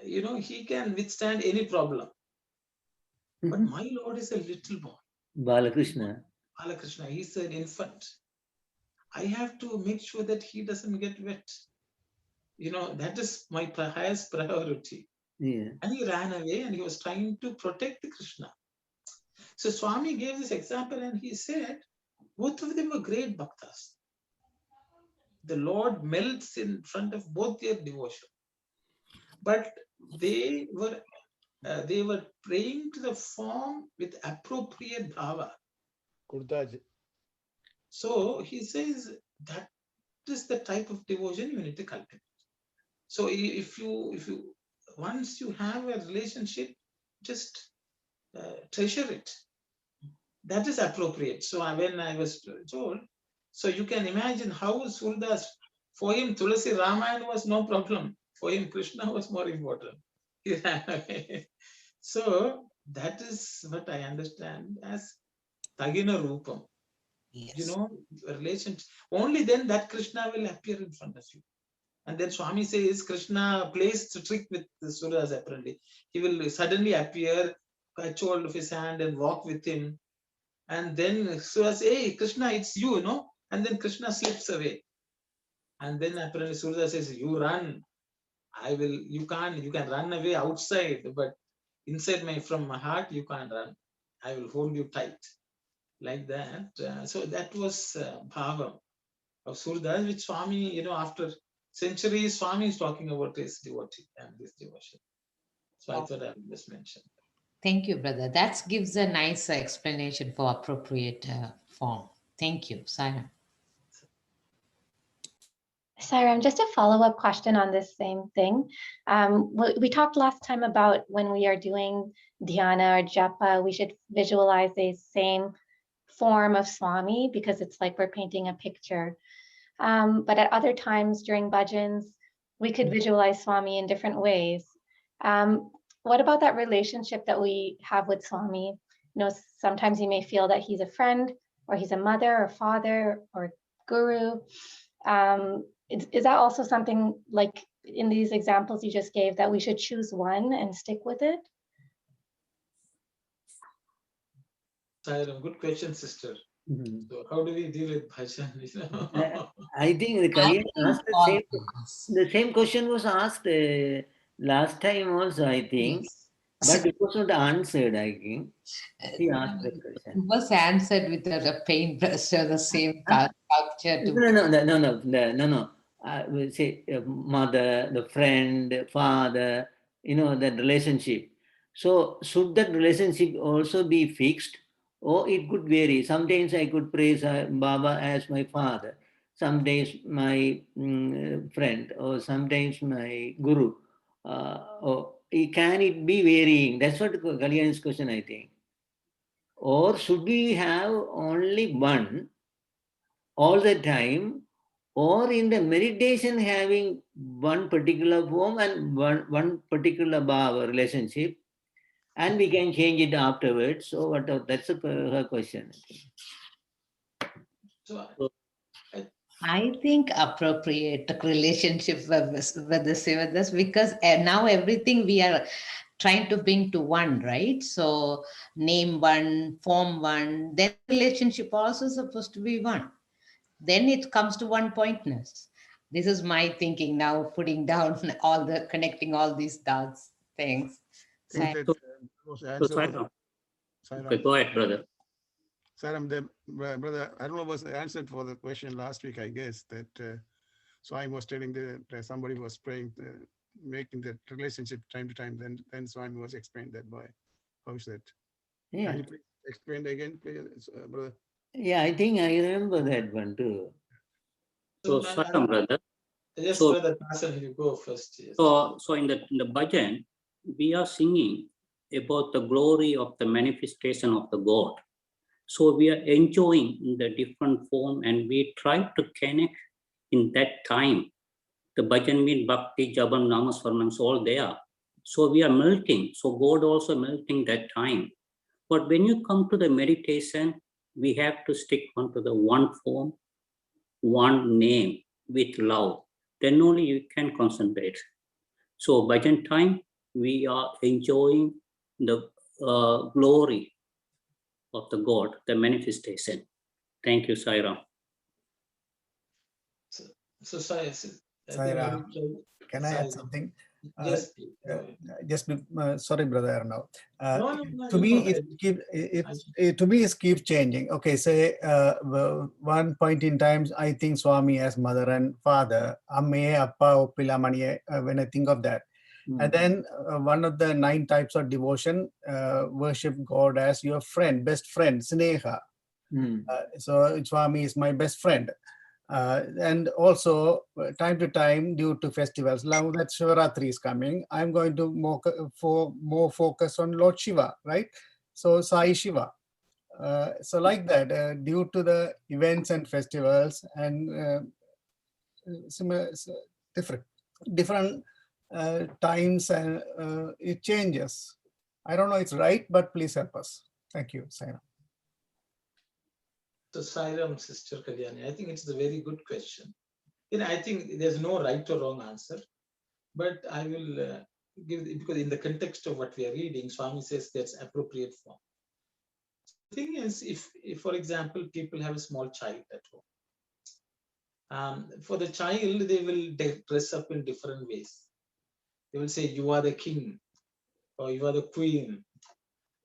He can withstand any problem. But my Lord is a little boy. Balakrishna. He's an infant. I have to make sure that he doesn't get wet. That is my highest priority. Yeah. And he ran away and he was trying to protect Krishna. So Swami gave this example and he said, both of them were great bhaktas. The Lord melts in front of both their devotion. But they were praying to the form with appropriate bhava. So he says that is the type of devotion you need to cultivate. So if you once you have a relationship, just treasure it. That is appropriate. So when I was told, so you can imagine how Surdas, for him Tulasi Ramayana was no problem. For him Krishna was more important. He ran away. So that is what I understand as Tagina Rupam. Yes. Relationship. Only then that Krishna will appear in front of you. And then Swami says Krishna plays the trick with the Suras apparently. He will suddenly appear, catch hold of his hand and walk with him. And then Surya says, hey, Krishna, it's you, And then Krishna slips away. And then apparently Surya says, you run. You can run away outside, but inside from my heart, you can't run. I will hold you tight. Like that. So that was Bhava of Surdas, which Swami, after centuries, Swami is talking about his devotee and this devotion. So I thought I would just mention. Thank you, brother. That gives a nice explanation for appropriate form. Thank you, Sarah. Sairam, just a follow-up question on this same thing. We talked last time about when we are doing dhyana or japa, we should visualize the same form of Swami because it's like we're painting a picture. But at other times during bhajans, we could visualize Swami in different ways. What about that relationship that we have with Swami? Sometimes you may feel that he's a friend or he's a mother or father or guru. Is that also something like in these examples you just gave that we should choose one and stick with it? Good question, sister. So how do we deal with bhajan? I think the Kalyan asked the same question was asked last time also, I think. Yes. But it was not answered, I think. He asked the question. It was answered with a paintbrush or the same sculpture. No. We say mother, the friend, father, that relationship. So should that relationship also be fixed? Or it could vary. Sometimes I could praise Baba as my father, sometimes my friend, or sometimes my guru. Or can it be varying? That's what Kalyan's question, I think. Or should we have only one all the time, or in the meditation having one particular form and one particular Baba relationship, and we can change it afterwards? So that's her question. I think appropriate relationship with the Sivadas, because now everything we are trying to bring to one, right? So name one, form one, then relationship also supposed to be one. Then it comes to one pointness. This is my thinking now, putting down connecting all these dots things. Go ahead, brother. Saram, brother, I don't know, was answered for the question last week, I guess, that Swami was telling that somebody was praying, making that relationship time to time, then Swami was explained that by. How is that? Yeah. Can you please explain again, please, brother? Yeah, I think I remember that one too. So, Saram, brother. Yes, brother, you go first. Yes. So in the bhajan, we are singing about the glory of the manifestation of the God. So we are enjoying the different form, and we try to connect in that time. The bhajan means bhakti, jabam, namaswaranam, all there. So we are melting. So God also melting that time. But when you come to the meditation, we have to stick onto the one form, one name with love. Then only you can concentrate. So bhajan time, we are enjoying the glory of the God, the manifestation. Thank you, Sairam. So sorry, Saira, can I add something? Sorry, brother Arnav. To me, it keeps changing. Okay, say one point in time, I think Swami as mother and father, Amme, Appa, Uppila, Maniye, when I think of that. And then one of the 9 types of devotion, worship God as your friend, best friend, Sneha. So Swami is my best friend. And also, time to time, due to festivals, now that Shivaratri is coming, I'm going to more focus on Lord Shiva, right? So Sai Shiva. So like that, due to the events and festivals and similar, different times, and it changes. I don't know it's right, but please help us. Thank you, Saira. So Sairam, Sister Kalyani, I think it's a very good question. I think there's no right or wrong answer, but I will give, because in the context of what we are reading, Swami says that's appropriate form. The thing is, if for example, people have a small child at home, for the child, they will dress up in different ways. They will say, you are the king, or you are the queen,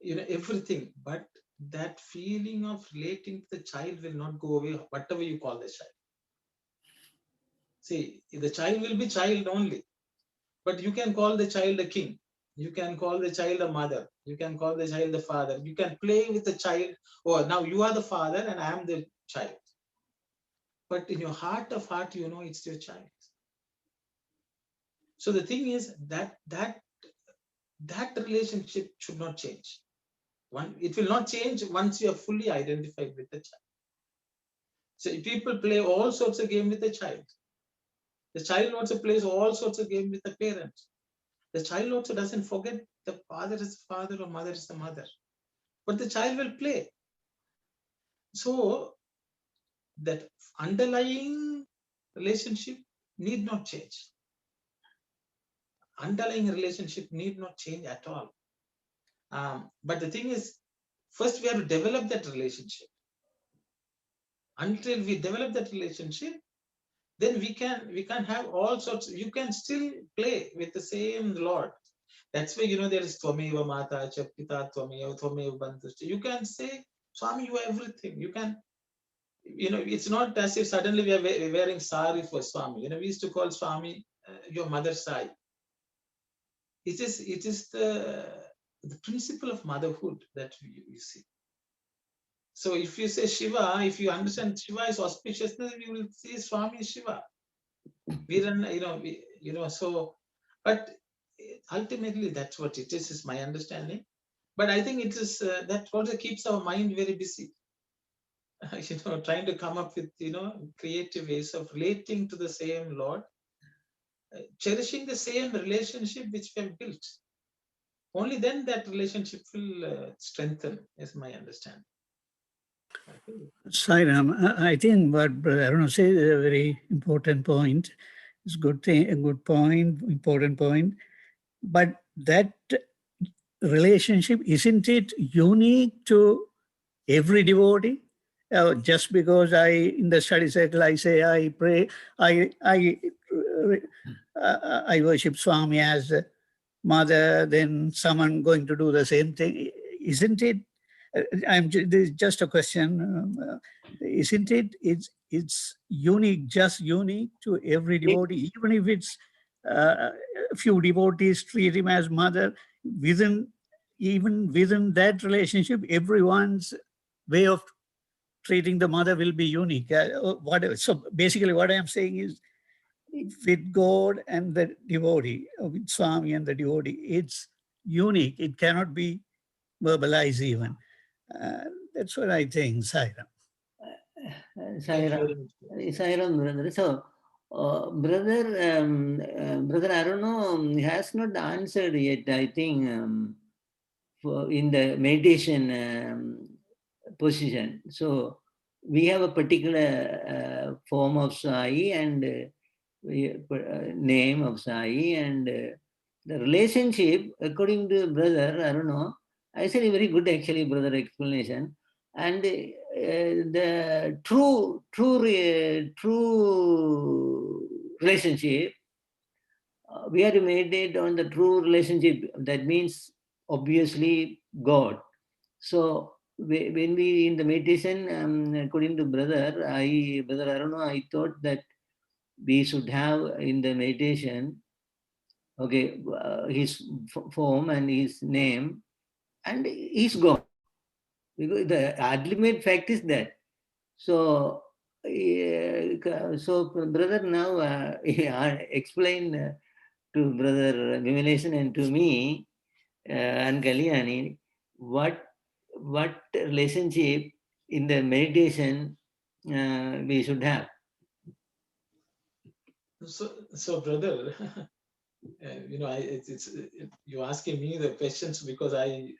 everything, but that feeling of relating to the child will not go away, whatever you call the child. See, the child will be child only, but you can call the child a king. You can call the child a mother. You can call the child a father. You can play with the child. Oh, now you are the father and I am the child. But in your heart of heart, it's your child. So the thing is that relationship should not change. It will not change once you are fully identified with the child. So people play all sorts of games with the child. The child also plays all sorts of games with the parents. The child also doesn't forget the father is the father or mother is the mother. But the child will play. So that underlying relationship need not change. Underlying relationship need not change at all. But the thing is, first we have to develop that relationship. Until we develop that relationship, then we can have all sorts. You can still play with the same Lord. That's why there is Tvameva Mata Cha Pita Tvameva Bandhushta. You can say, Swami, you are everything. You can, it's not as if suddenly we are wearing sari for Swami. We used to call Swami your mother Sai. It is the principle of motherhood that we see. So if you say Shiva, if you understand Shiva is auspicious, then you will see Swami Shiva. So, but ultimately that's what it is my understanding. But I think it is that also keeps our mind very busy. Trying to come up with creative ways of relating to the same Lord, cherishing the same relationship which we have built. Only then that relationship will strengthen, is my understanding. Sairam, I think what Brother Aruna said is a very important point. It's a good point, important point. But that relationship, isn't it unique to every devotee? Just because in the study circle, I say I pray, I worship Swami as a mother, then someone going to do the same thing. Isn't it? This is just a question. Isn't it? It's unique, just unique to every devotee, even if it's a few devotees treat him as mother. Even within that relationship, everyone's way of treating the mother will be unique. So basically, what I am saying is, with God and the devotee, with Swami and the devotee, it's unique. It cannot be verbalized even. That's what I think, Sairam. Sairam, brother. So, brother Aruna has not answered yet, I think, in the meditation position. So, we have a particular form of Sai and name of Sai, and the relationship, according to brother Aruna, I said a very good actually, brother, explanation. And the true relationship, we have to meditate on the true relationship. That means obviously God. So when we in the meditation, according to Brother Aruna, I thought that we should have in the meditation, okay, his form and his name, and he's God. Because the ultimate fact is that. So, brother now explain to Brother Vimaleshan and to me and Kalyani what relationship in the meditation we should have. So brother, you're asking me the questions because I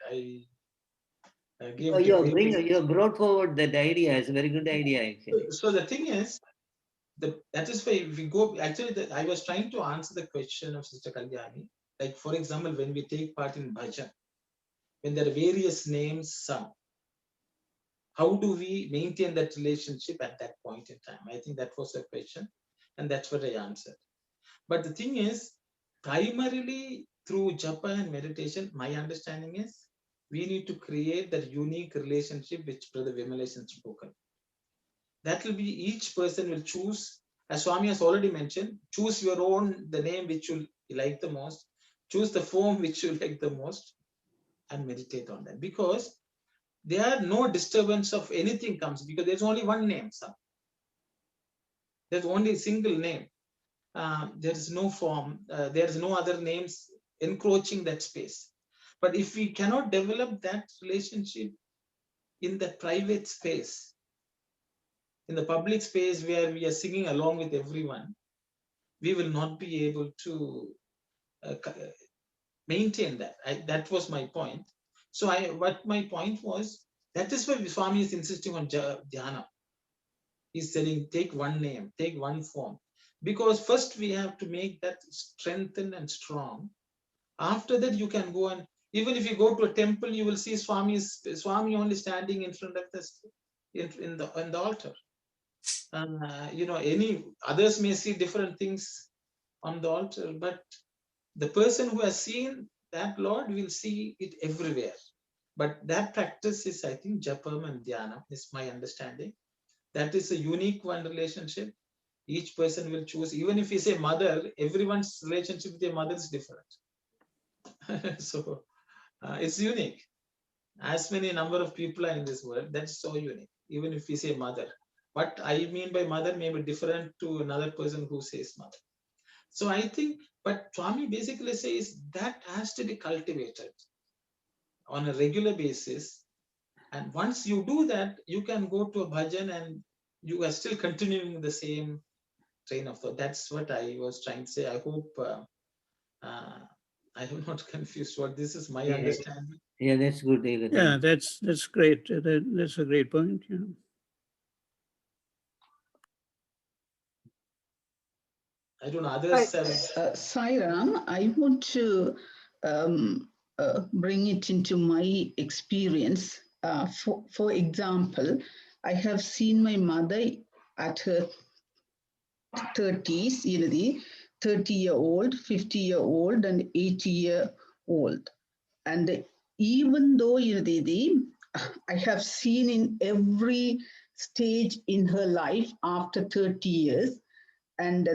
gave. You brought forward that idea. It's a very good idea, actually. So the thing is, that is why if we go. Actually, I was trying to answer the question of Sister Kalyani. Like for example, when we take part in bhajan, when there are various names sung, how do we maintain that relationship at that point in time? I think that was the question, and that's what I answered. But the thing is, primarily through japa and meditation, my understanding is we need to create that unique relationship which Brother Vimaleshan has spoken. That will be each person will choose, as Swami has already mentioned, choose your own, the name which you like the most, choose the form which you like the most, and meditate on that. Because there are no disturbance of anything comes, because there's only one name, son. There's only a single name. There is no form, there is no other names encroaching that space. But if we cannot develop that relationship in the private space, in the public space where we are singing along with everyone, we will not be able to maintain that. That was my point. So what my point was, that is why Swami is insisting on Dhyana. He's saying, take one name, take one form. Because first we have to make that strengthened and strong. After that, you can go and, even if you go to a temple, you will see Swami only standing in front of this, in the altar. Any others may see different things on the altar, but the person who has seen that Lord will see it everywhere. But that practice is, I think, Japam and Dhyana is my understanding. That is a unique one relationship. Each person will choose, even if you say mother, everyone's relationship with their mother is different. So it's unique. As many number of people are in this world, that's so unique. Even if we say mother, what I mean by mother may be different to another person who says mother. So I think, but Swami basically says that has to be cultivated on a regular basis. And once you do that, you can go to a bhajan and you are still continuing the same train of thought. That's what I was trying to say. I hope I have not confused what this is my understanding. Yeah, that's good. Yeah, that's great. That's a great point. Yeah. I don't know, others have... Sairam, I want to bring it into my experience. For example, I have seen my mother at her 30s, the 30-year-old, 50-year-old, and 80-year-old. And even though, I have seen in every stage in her life after 30 years, and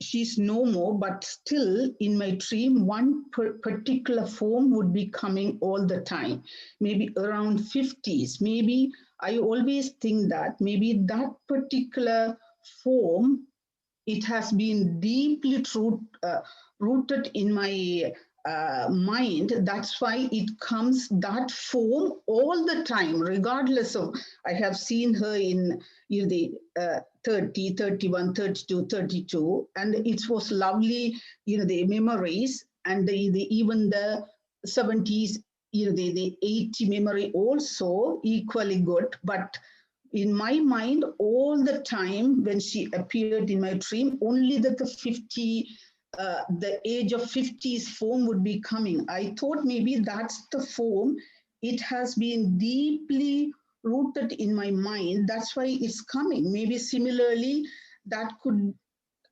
she's no more, but still in my dream, one particular form would be coming all the time, maybe around 50s. Maybe I always think that maybe that particular form, it has been deeply rooted in my mind. That's why it comes that form all the time, regardless of, I have seen her in the 30, 31, 32, 32, and it was lovely, the memories, and even the 70s, the 80 memory also equally good. But in my mind, all the time when she appeared in my dream, only that the age of 50s form would be coming. I thought maybe that's the form. It has been deeply rooted in my mind. That's why it's coming. Maybe similarly, that could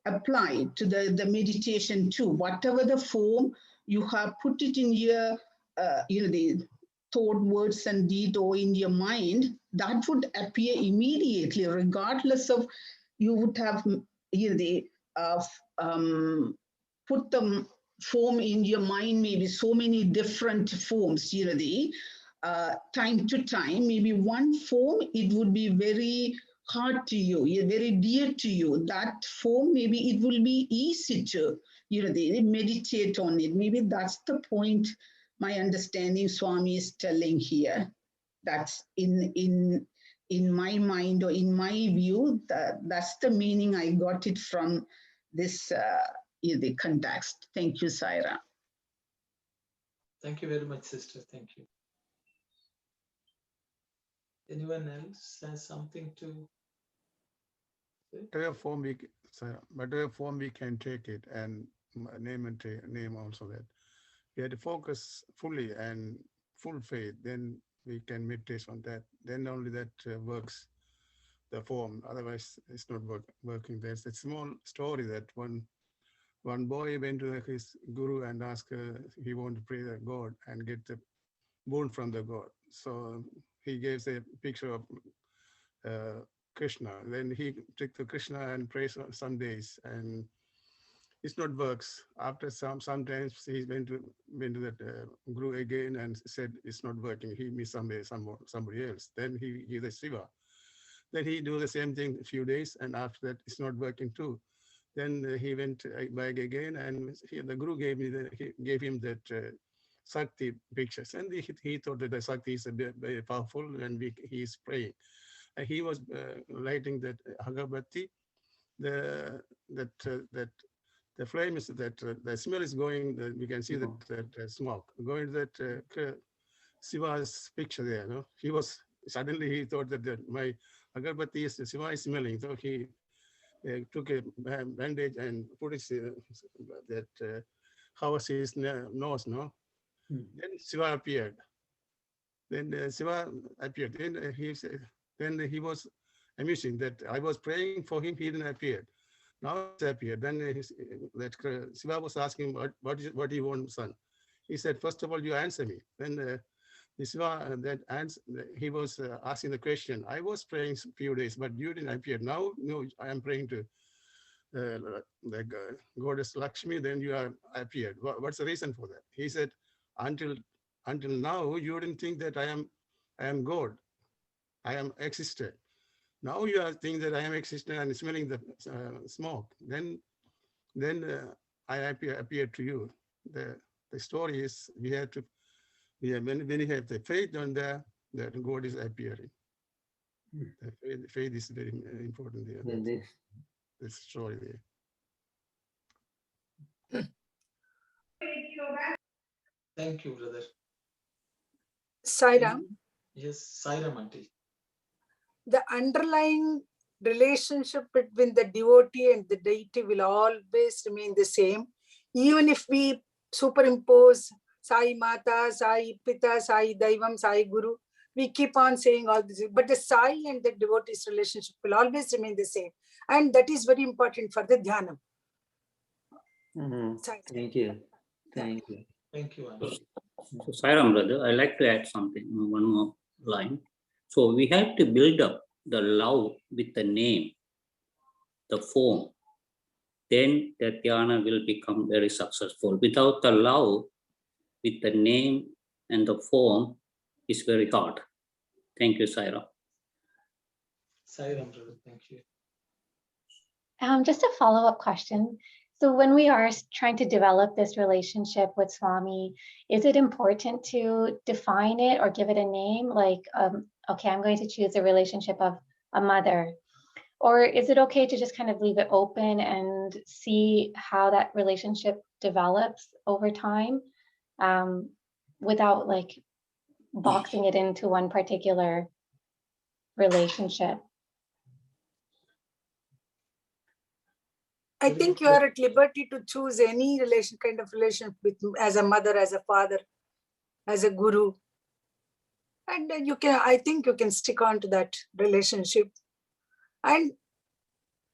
apply to the meditation too. Whatever the form you have put it in your, the thought, words, and deed, or in your mind, that would appear immediately, regardless of you would have put the form in your mind, maybe so many different forms, time to time, maybe one form, it would be very hard to you, very dear to you. That form, maybe it will be easy to, meditate on it. Maybe that's the point, my understanding Swami is telling here. That's in my mind, or in my view, that's the meaning I got it from this the context. Thank you, Saira. Thank you very much, sister. Thank you. Anyone else has something to say? Whatever form we can take it, and name also that. We have to focus fully and full faith, then we can meditate on that. Then only that works, the form. Otherwise, it's not working. There's a small story that one boy went to his guru and asked he wanted to pray to God and get the boon from the God. So he gave a picture of Krishna. Then he took the Krishna and prayed some days, and it's not works. After sometimes he went to that guru again and said it's not working. He missed somebody else. Then he gave the Shiva. Then he do the same thing a few days, and after that it's not working too. Then he went back again, and the guru gave him that Sakti pictures, and he thought that the Sakti is very powerful, and he is praying. And he was lighting that agarbatti. The flame is that the smell is going. We can see that smoke going to that Shiva's picture there. No, he thought that my agarbatti is Shiva is smelling, so he took a bandage and put that house his nose. No, then Shiva appeared. Then Shiva appeared. Then he was amusing that I was praying for him. He didn't appear. Now he appeared. Then Shiva was asking what do you want, son? He said, first of all, you answer me. Then Shiva he was asking the question. I was praying a few days, but you didn't appear. Now, no, I am praying to the goddess Lakshmi. Then you are appeared. What's the reason for that? He said, until now, you didn't think that I am God. I am existed. Now you are thinking that I am existed and smelling the smoke. Then I appear to you. The story is when you have the faith on that God is appearing. The faith is very important there. The story there. Thank you, brother. Sairam. Yes, Sairam auntie. The underlying relationship between the devotee and the deity will always remain the same, even if we superimpose Sai Mata, Sai Pita, Sai Daivam, Sai Guru. We keep on saying all this, but the Sai and the devotee's relationship will always remain the same. And that is very important for the Dhyanam. Thank you. Thank you. Thank you. So Sairam brother, I like to add something, one more line. So we have to build up the love with the name, the form. Then the dhyana will become very successful. Without the love with the name and the form, is very hard. Thank you, Sairam. Sairam brother, thank you. Just a follow-up question. So when we are trying to develop this relationship with Swami, is it important to define it or give it a name? Like, okay, I'm going to choose a relationship of a mother. Or is it okay to just kind of leave it open and see how that relationship develops over time without like boxing it into one particular relationship? I think you are at liberty to choose any kind of relation with, as a mother, as a father, as a guru. And I think you can stick on to that relationship. And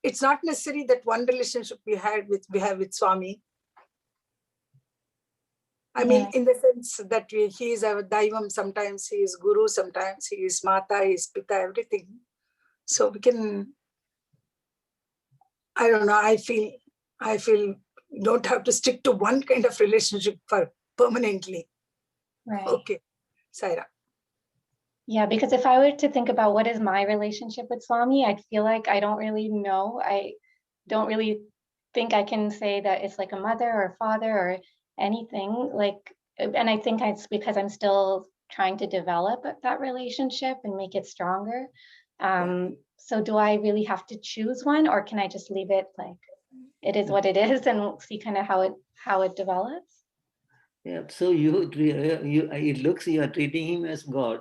It's not necessary that one relationship we have with Swami. I mean, in the sense that he is our Daivam, sometimes he is Guru, sometimes he is Mata, he is Pita, everything. So we can, I don't know, I feel you don't have to stick to one kind of relationship for permanently. Right. Okay, Saira. Yeah, because if I were to think about what is my relationship with Swami, I'd feel like I don't really know. I don't really think I can say that it's like a mother or a father or anything. Like, and I think it's because I'm still trying to develop that relationship and make it stronger. So do I really have to choose one, or can I just leave it like it is what it is and see kind of how it develops? Yeah, so it looks you are treating him as God.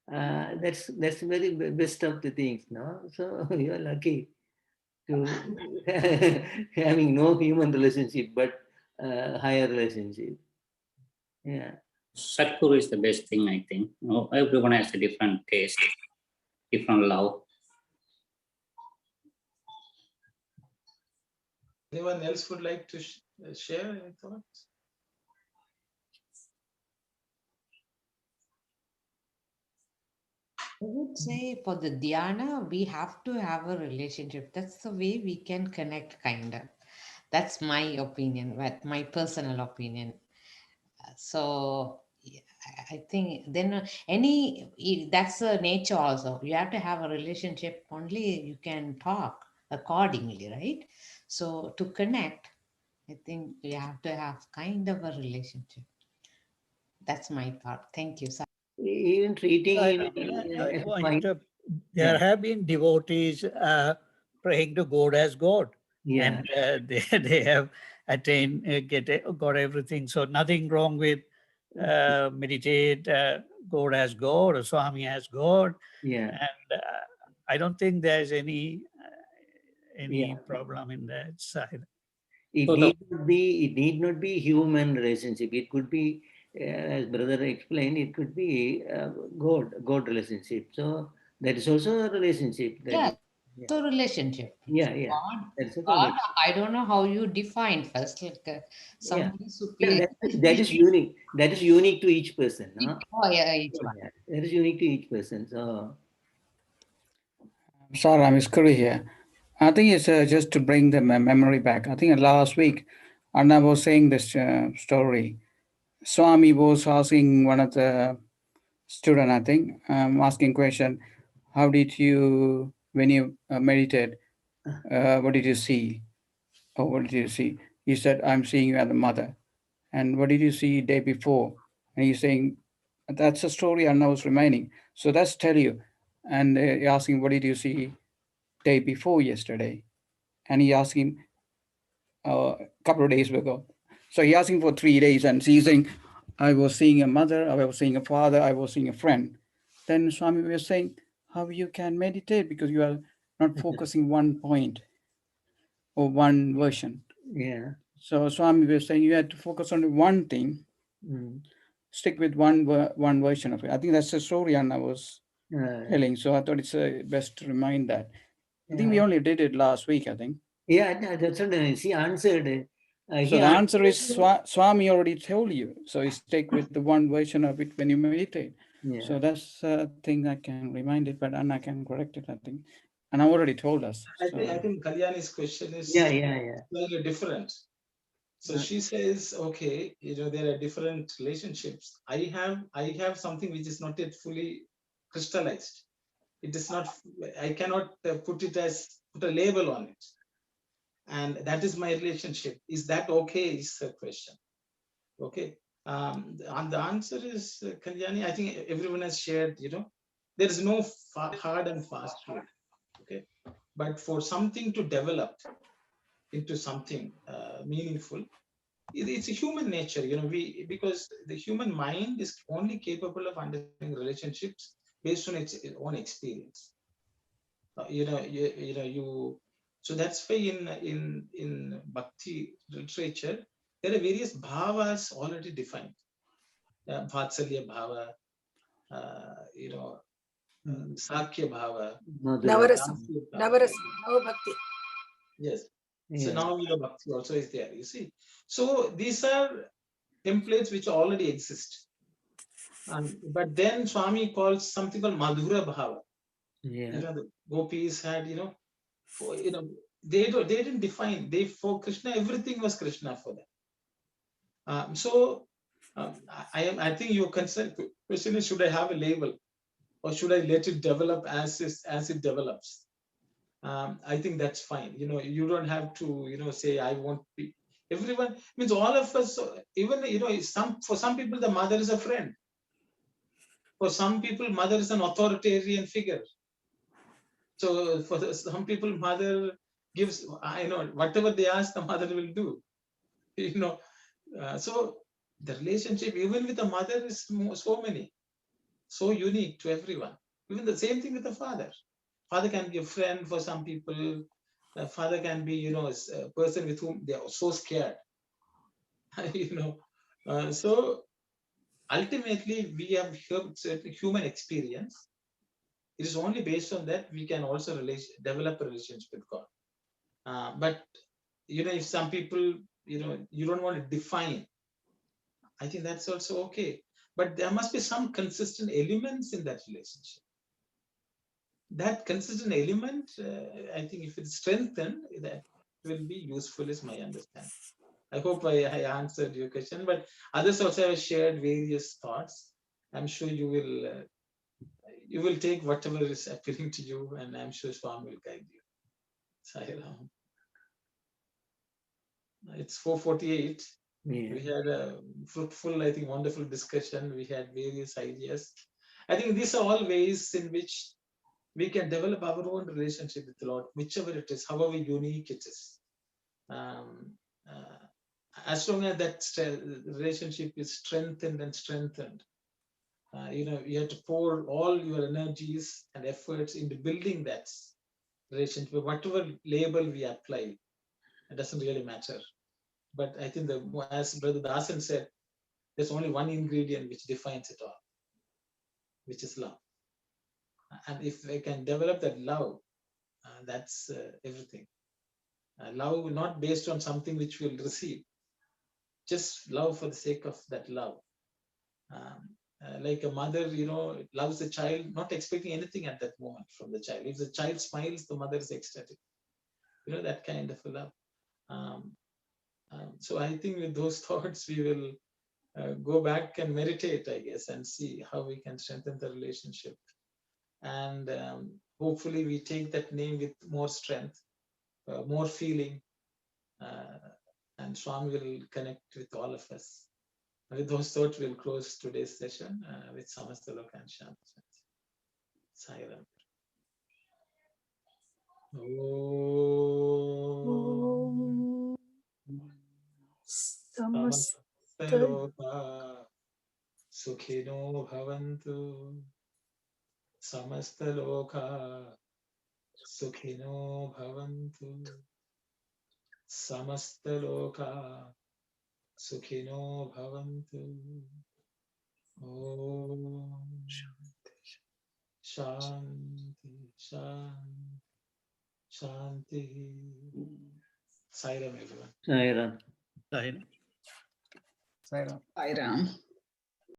That's very best of the things, no? So you are lucky to having no human relationship, but higher relationship. Yeah. Sadhguru is the best thing, I think. Everyone has a different taste, different love. Anyone else would like to share any thoughts? I would say for the dhyana, we have to have a relationship. That's the way we can connect, kind of. That's my opinion, but my personal opinion. So I think then that's the nature also. You have to have a relationship, only you can talk accordingly, right? So to connect, I think you have to have kind of a relationship. That's my thought. Thank you. Even treating there have been devotees praying to God as God, and they have attained, got everything. So nothing wrong with meditate God as God or Swami as God. Yeah. And I don't think there's any problem in that side. It need not be human relationship. It could be, as brother explained, it could be God relationship. So that is also a relationship. So relationship. Yeah. God, I don't know how you define first. Like somebody superior. That is unique. That is unique to each person. No? Oh yeah, each one. That is unique to each person. So. Sorry, I'm Iskuri here. I think it's just to bring the memory back. I think last week, Anna was saying this story. Swami was asking one of the student, I think, asking question, how did you, when you meditate, what did you see? Or what did you see? He said, I'm seeing you as a mother. And what did you see day before? And he's saying, that's a story Anna was reminding. So that's tell you. And asking, what did you see day before yesterday? And he asked him a couple of days ago. So he asked him for 3 days, and he's saying, I was seeing a mother, I was seeing a father, I was seeing a friend. Then Swami was saying, how you can meditate because you are not focusing one point or one version. Yeah. So Swami was saying you had to focus on one thing, stick with one version of it. I think that's the story Anna was telling. So I thought it's best to remind that. I think we only did it last week, I think. Yeah, that's what she answered. So the answer is Swami already told you. So you stick with the one version of it when you meditate. Yeah. So that's a thing I can remind it, but Anna can correct it, I think. And I already told us. I think Kalyani's question is slightly different. So she says, okay, there are different relationships. I have something which is not yet fully crystallized. It is not, I cannot put a label on it. And that is my relationship. Is that okay? Is the question. Okay. And the answer is, Kalyani, I think everyone has shared, there is no hard and fast rule. Okay. But for something to develop into something meaningful, it's a human nature, because the human mind is only capable of understanding relationships based on its own experience. So that's why in bhakti literature there are various bhavas already defined. Vatsalya bhava, Sakhya bhava, Navarasam, Navabhakti. Yes. So Yeah. now Bhakti also is there, you see. So these are templates which already exist. But then Swami calls something called Madhura Bhava. Yeah. The gopis had, they didn't define. For Krishna, everything was Krishna for them. I think your question is, should I have a label, or should I let it develop as it develops? I think that's fine. You don't have to, say I won't be. Everyone means all of us. Even for some people, the mother is a friend. For some people, mother is an authoritarian figure. So for some people, mother gives. Whatever they ask, the mother will do. So the relationship, even with the mother, is so many, so unique to everyone. Even the same thing with the father. Father can be a friend for some people. The father can be, a person with whom they are so scared. So ultimately, we have human experience. It is only based on that we can also develop a relationship with God. But if some people, you don't want to define, I think that's also okay. But there must be some consistent elements in that relationship. That consistent element, I think if it's strengthened, that will be useful, is my understanding. I hope I answered your question, but others also have shared various thoughts. I'm sure you will take whatever is appealing to you, and I'm sure Swami will guide you. Sai Ram. It's 4:48. Yeah. We had a fruitful, I think, wonderful discussion. We had various ideas. I think these are all ways in which we can develop our own relationship with the Lord, whichever it is, however unique it is. As long as that relationship is strengthened and strengthened, you have to pour all your energies and efforts into building that relationship. Whatever label we apply, it doesn't really matter. But I think as Brother Dasan said, there's only one ingredient which defines it all, which is love. And if we can develop that love, that's everything. Love not based on something which we'll receive, just love for the sake of that love. Like a mother, loves a child, not expecting anything at that moment from the child. If the child smiles, the mother is ecstatic. That kind of a love. So I think with those thoughts, we will go back and meditate, I guess, and see how we can strengthen the relationship. And hopefully we take that name with more strength, more feeling, and Swami will connect with all of us. With those thoughts, we'll close today's session with Samasta Loka and Shanti. Sai Ram. Om Samasta Loka Sukhino Bhavantu. Samasta Loka Sukhino Bhavantu. Samasta Loka Sukhino Bhavantu. Om Shanti Shanti Shanti. Sai Ram, everyone. Sai Ram. Sai Ram. Sai Ram.